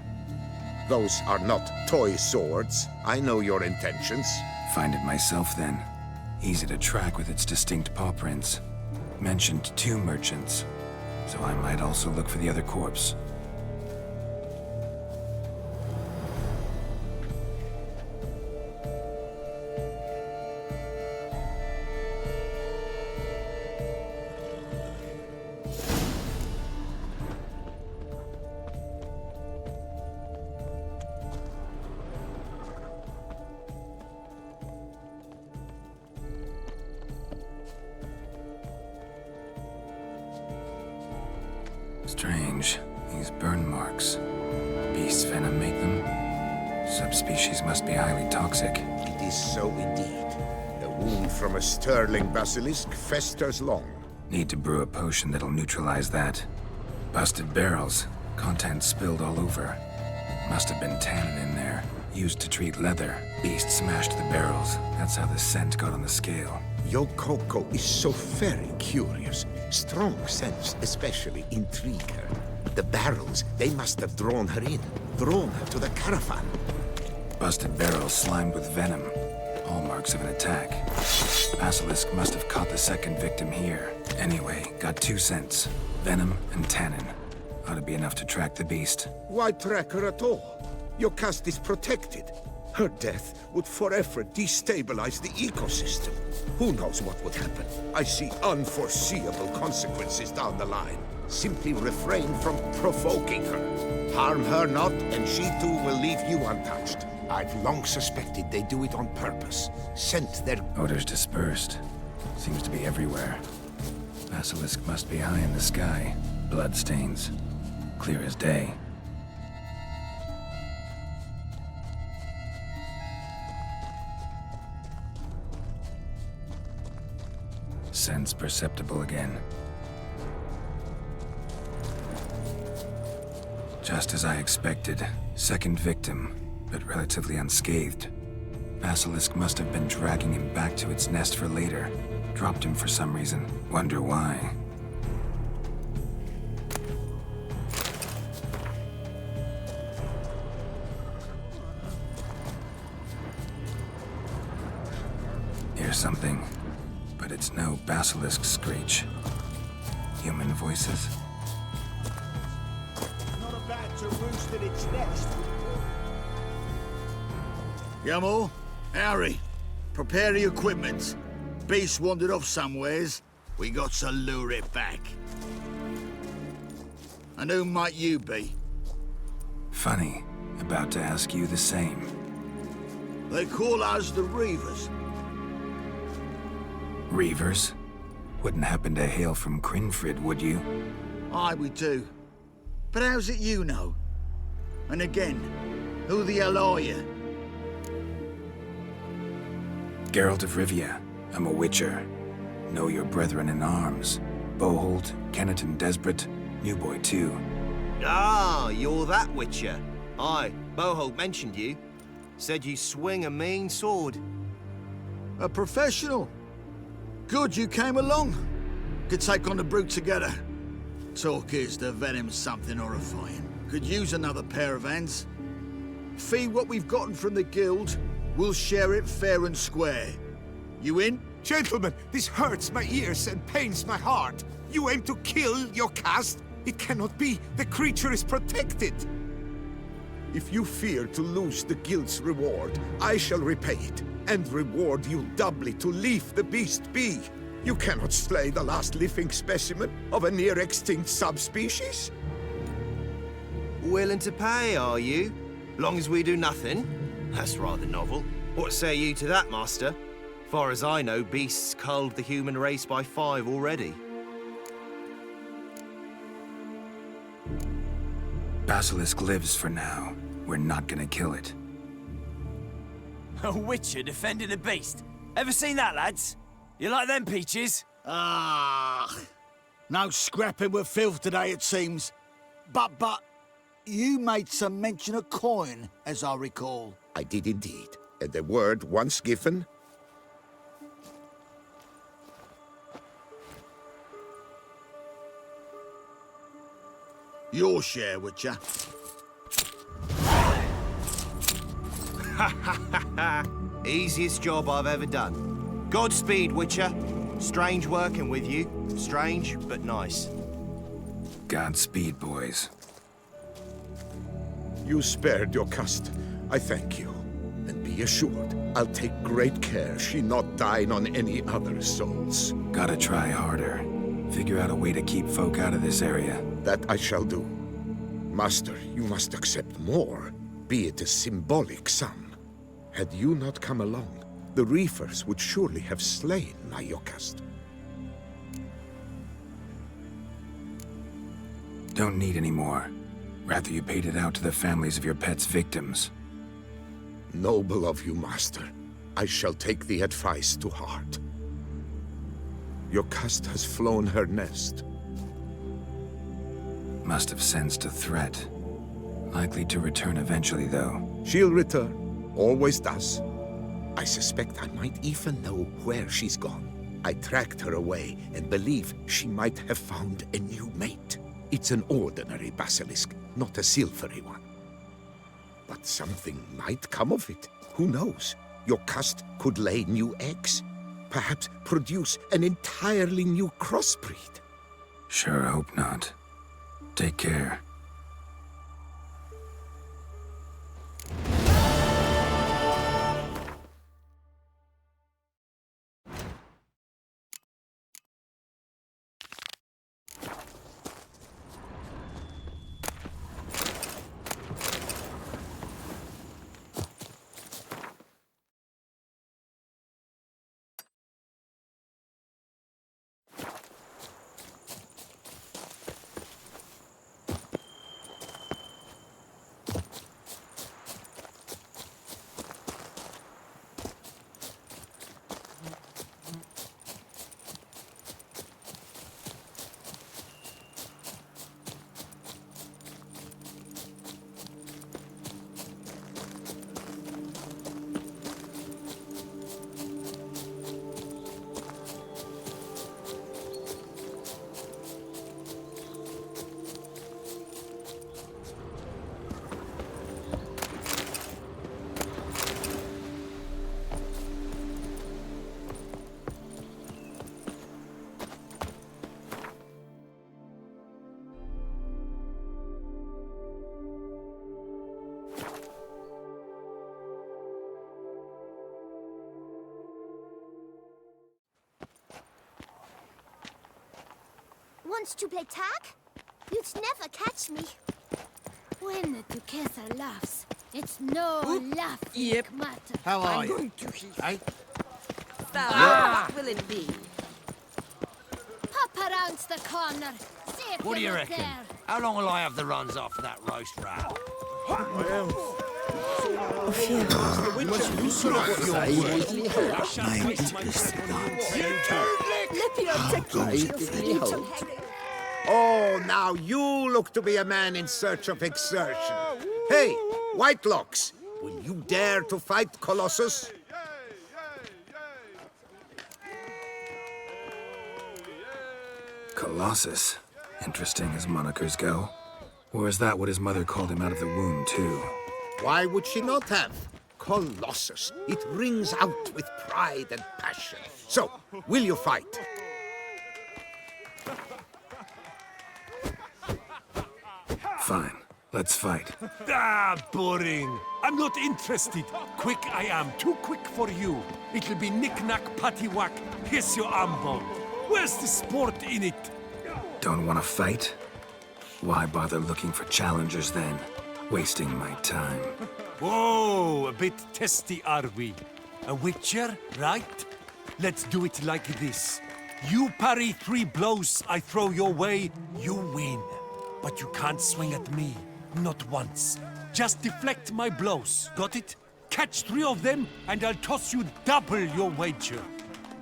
[SPEAKER 6] Those are not toy swords. I know your intentions.
[SPEAKER 2] Find it myself then. Easy to track with its distinct paw prints. Mentioned 2 merchants, so I might also look for the other corpse. Strange. These burn marks. Beast venom made them? Subspecies must be highly toxic.
[SPEAKER 6] It is so indeed. A wound from a sterling basilisk festers long.
[SPEAKER 2] Need to brew a potion that'll neutralize that. Busted barrels. Contents spilled all over. Must have been tannin in there. Used to treat leather. Beast smashed the barrels. That's how the scent got on the scale.
[SPEAKER 6] Yokoko is so very curious. Strong sense especially intrigue her. The barrels, they must have drawn her in. Drawn her to the caravan.
[SPEAKER 2] Busted barrels slimed with venom. Hallmarks of an attack. Basilisk must have caught the second victim here. Anyway, got 2 scents. Venom and tannin. Ought to be enough to track the beast.
[SPEAKER 6] Why track her at all? Your caste is protected. Her death would forever destabilize the ecosystem. Who knows what would happen? I see unforeseeable consequences down the line. Simply refrain from provoking her. Harm her not, and she too will leave you untouched. I've long suspected they do it on purpose. Scent their...
[SPEAKER 2] Odors dispersed. Seems to be everywhere. Basilisk must be high in the sky. Bloodstains. Clear as day. Sense perceptible again. Just as I expected. Second victim, but relatively unscathed. Basilisk must have been dragging him back to its nest for later. Dropped him for some reason. Wonder why. Hear something. But it's no basilisk screech. Human voices.
[SPEAKER 12] Not about to roost in its nest.
[SPEAKER 1] Yamo, Harry, prepare the equipment. Beast wandered off somewheres. We got to lure it back. And who might you be?
[SPEAKER 2] Funny. About to ask you the same.
[SPEAKER 1] They call us the Reavers.
[SPEAKER 2] Reavers? Wouldn't happen to hail from Crinfrid, would you?
[SPEAKER 1] Aye, we do. But how's it you know? And again, who the hell are you?
[SPEAKER 2] Geralt of Rivia. I'm a witcher. Know your brethren in arms. Boholt, Kennet and Desperate, New Boy too.
[SPEAKER 18] Ah, you're that witcher. Aye, Boholt mentioned you. Said you swing a mean sword.
[SPEAKER 1] A professional. Good you came along. Could take on the brute together. Talk is the venom's something horrifying. Could use another pair of hands. Fee what we've gotten from the guild. We'll share it fair and square. You in?
[SPEAKER 6] Gentlemen, this hurts my ears and pains my heart. You aim to kill your caste? It cannot be. The creature is protected. If you fear to lose the guild's reward, I shall repay it, and reward you doubly to leave the beast be. You cannot slay the last living specimen of a near-extinct subspecies.
[SPEAKER 18] Willing to pay, are you? Long as we do nothing? That's rather novel. What say you to that, master? Far as I know, beasts culled the human race by 5 already.
[SPEAKER 2] Basilisk lives for now. We're not gonna kill it.
[SPEAKER 19] A witcher defending a beast. Ever seen that, lads? You like them peaches?
[SPEAKER 1] Ah, no scrapping with filth today, it seems. But, you made some mention of coin, as I recall.
[SPEAKER 6] I did indeed. And the word once given...
[SPEAKER 1] Your share, Witcher.
[SPEAKER 18] Ha ha ha ha! Easiest job I've ever done. Godspeed, Witcher. Strange working with you. Strange, but nice.
[SPEAKER 2] Godspeed, boys.
[SPEAKER 6] You spared your cust. I thank you. And be assured, I'll take great care she not dine on any other souls.
[SPEAKER 2] Gotta try harder. Figure out a way to keep folk out of this area.
[SPEAKER 6] That I shall do. Master, you must accept more, be it a symbolic sum. Had you not come along, the Reefers would surely have slain my Yokast.
[SPEAKER 2] Don't need any more. Rather you paid it out to the families of your pets' victims.
[SPEAKER 6] Noble of you, Master. I shall take the advice to heart. Yokast has flown her nest.
[SPEAKER 2] Must have sensed a threat. Likely to return eventually, though.
[SPEAKER 6] She'll return. Always does. I suspect I might even know where she's gone. I tracked her away and believe she might have found a new mate. It's an ordinary basilisk, not a silvery one. But something might come of it. Who knows? Yokast could lay new eggs. Perhaps produce an entirely new crossbreed.
[SPEAKER 2] Sure hope not. Take care.
[SPEAKER 8] Wants to play tag? You'd never catch me. When the Duquesa laughs, it's no laughing matter.
[SPEAKER 13] How are
[SPEAKER 8] I'm
[SPEAKER 13] you?
[SPEAKER 8] going to heal.
[SPEAKER 13] Eh?
[SPEAKER 8] What will it be? Pop around the corner. See if
[SPEAKER 13] What do you
[SPEAKER 8] not
[SPEAKER 13] reckon?
[SPEAKER 8] there.
[SPEAKER 13] How long will I have the runs after that roast row? Oh, now you look to be a man in search of exertion. Hey, Whitelocks, will you dare to fight Colossus?
[SPEAKER 2] Colossus. Interesting as monikers go. Or is that what his mother called him out of the womb, too?
[SPEAKER 6] Why would she not have? Colossus. It rings out with pride and passion. So, will you fight?
[SPEAKER 2] Fine. Let's fight.
[SPEAKER 20] Ah, boring. I'm not interested. Quick I am. Too quick for you. It'll be knick-knack, paddywhack. Here's your arm bone. Where's the sport in it?
[SPEAKER 2] Don't want to fight? Why bother looking for challengers then? Wasting my time.
[SPEAKER 20] Whoa, a bit testy are we? A witcher, right? Let's do it like this. You parry 3 blows I throw your way, you win. But you can't swing at me. Not once. Just deflect my blows. Got it? Catch 3 of them, and I'll toss you double your wager.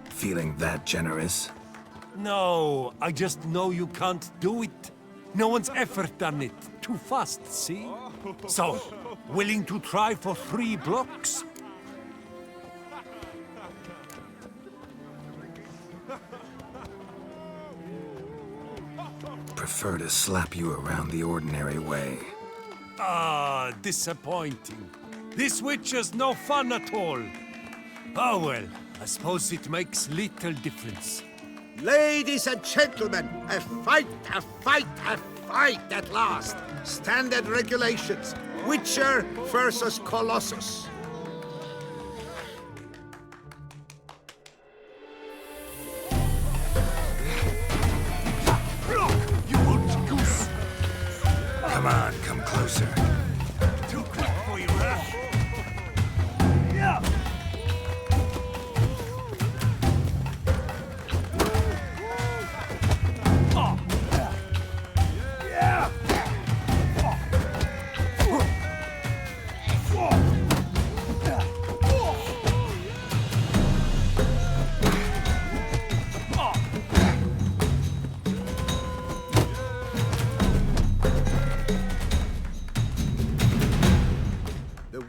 [SPEAKER 2] Feeling that generous?
[SPEAKER 20] No, I just know you can't do it. No one's ever done it. Too fast, see? So, willing to try for 3 blocks?
[SPEAKER 2] Prefer to slap you around the ordinary way.
[SPEAKER 20] Ah, disappointing. This witcher's no fun at all. Oh well, I suppose it makes little difference.
[SPEAKER 6] Ladies and gentlemen, a fight at last. Standard regulations. Witcher versus Colossus.
[SPEAKER 2] Come on, come closer.
[SPEAKER 20] Too quick for you, huh? Yeah.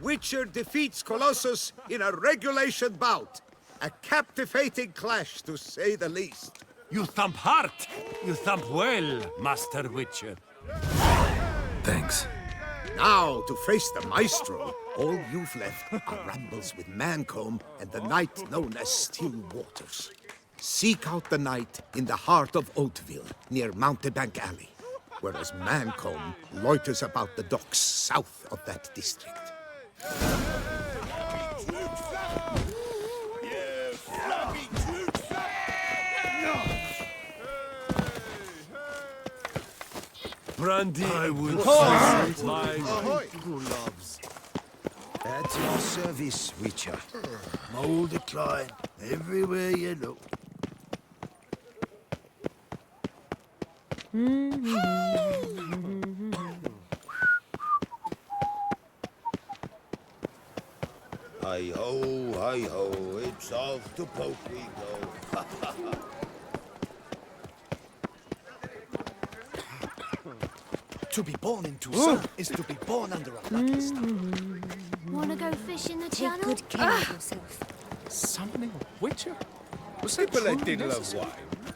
[SPEAKER 6] Witcher defeats Colossus in a regulation bout. A captivating clash, to say the least.
[SPEAKER 20] You thump hard. You thump well, Master Witcher.
[SPEAKER 2] Thanks.
[SPEAKER 6] Now, to face the Maestro, all you've left are rambles with Mancomb and the knight known as Still Waters. Seek out the knight in the heart of Oatville, near Mountebank Alley, whereas Mancomb loiters about the docks south of that district.
[SPEAKER 20] Brandy, I will
[SPEAKER 5] Ahoy!
[SPEAKER 20] my
[SPEAKER 5] Ahoy!
[SPEAKER 20] gloves.
[SPEAKER 5] At your service, Witcher. Mold decline everywhere you look.
[SPEAKER 9] Hi-ho, it's off to poke we go.
[SPEAKER 5] To be born in Toussaint is to be born under a lucky star.
[SPEAKER 8] Wanna go fish in the channel?
[SPEAKER 3] Take good care of yourself.
[SPEAKER 7] Summoning a Witcher? Was that
[SPEAKER 13] People
[SPEAKER 7] truly
[SPEAKER 13] a diddle of
[SPEAKER 7] necessary?
[SPEAKER 13] wine.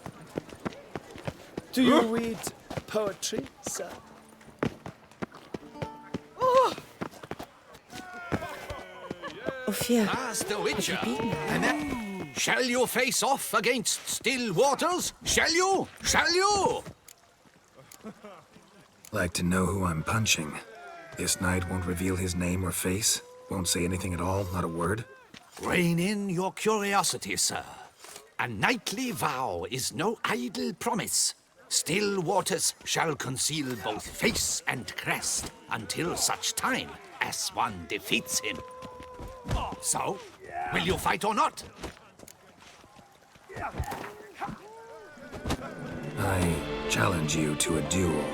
[SPEAKER 13] Do you read poetry, sir?
[SPEAKER 11] Ophir,
[SPEAKER 21] Master Witcher, shall you face off against Still Waters? Shall you? Shall you?
[SPEAKER 2] Like to know who I'm punching. This knight won't reveal his name or face? Won't say anything at all, not a word?
[SPEAKER 21] Rein in your curiosity, sir. A knightly vow is no idle promise. Still Waters shall conceal both face and crest until such time as one defeats him. So, will you fight or not?
[SPEAKER 2] I challenge you to a duel.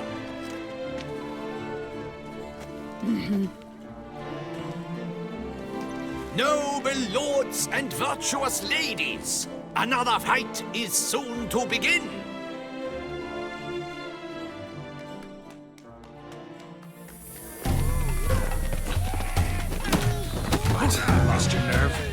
[SPEAKER 21] Noble lords and virtuous ladies, another fight is soon to begin.
[SPEAKER 2] What? Lost your nerve?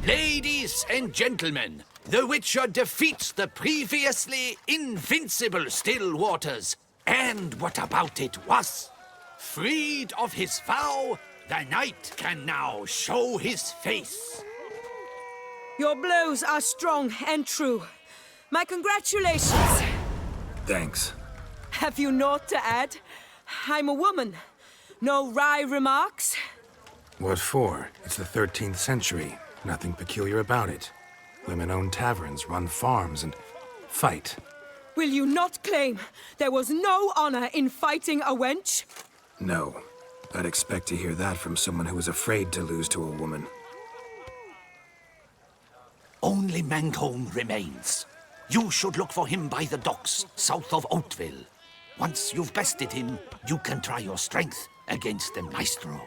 [SPEAKER 21] Ladies and gentlemen, the Witcher defeats the previously invincible Still Waters. And what about it was? Freed of his vow, the knight can now show his face.
[SPEAKER 3] Your blows are strong and true. My congratulations.
[SPEAKER 2] Thanks.
[SPEAKER 3] Have you naught to add? I'm a woman. No wry remarks?
[SPEAKER 2] What for? It's the 13th century. Nothing peculiar about it. Women own taverns, run farms, and fight.
[SPEAKER 3] Will you not claim there was no honor in fighting a wench?
[SPEAKER 2] No. I'd expect to hear that from someone who was afraid to lose to a woman.
[SPEAKER 21] Only Mancomb remains. You should look for him by the docks south of Oatville. Once you've bested him, you can try your strength against the Maestro.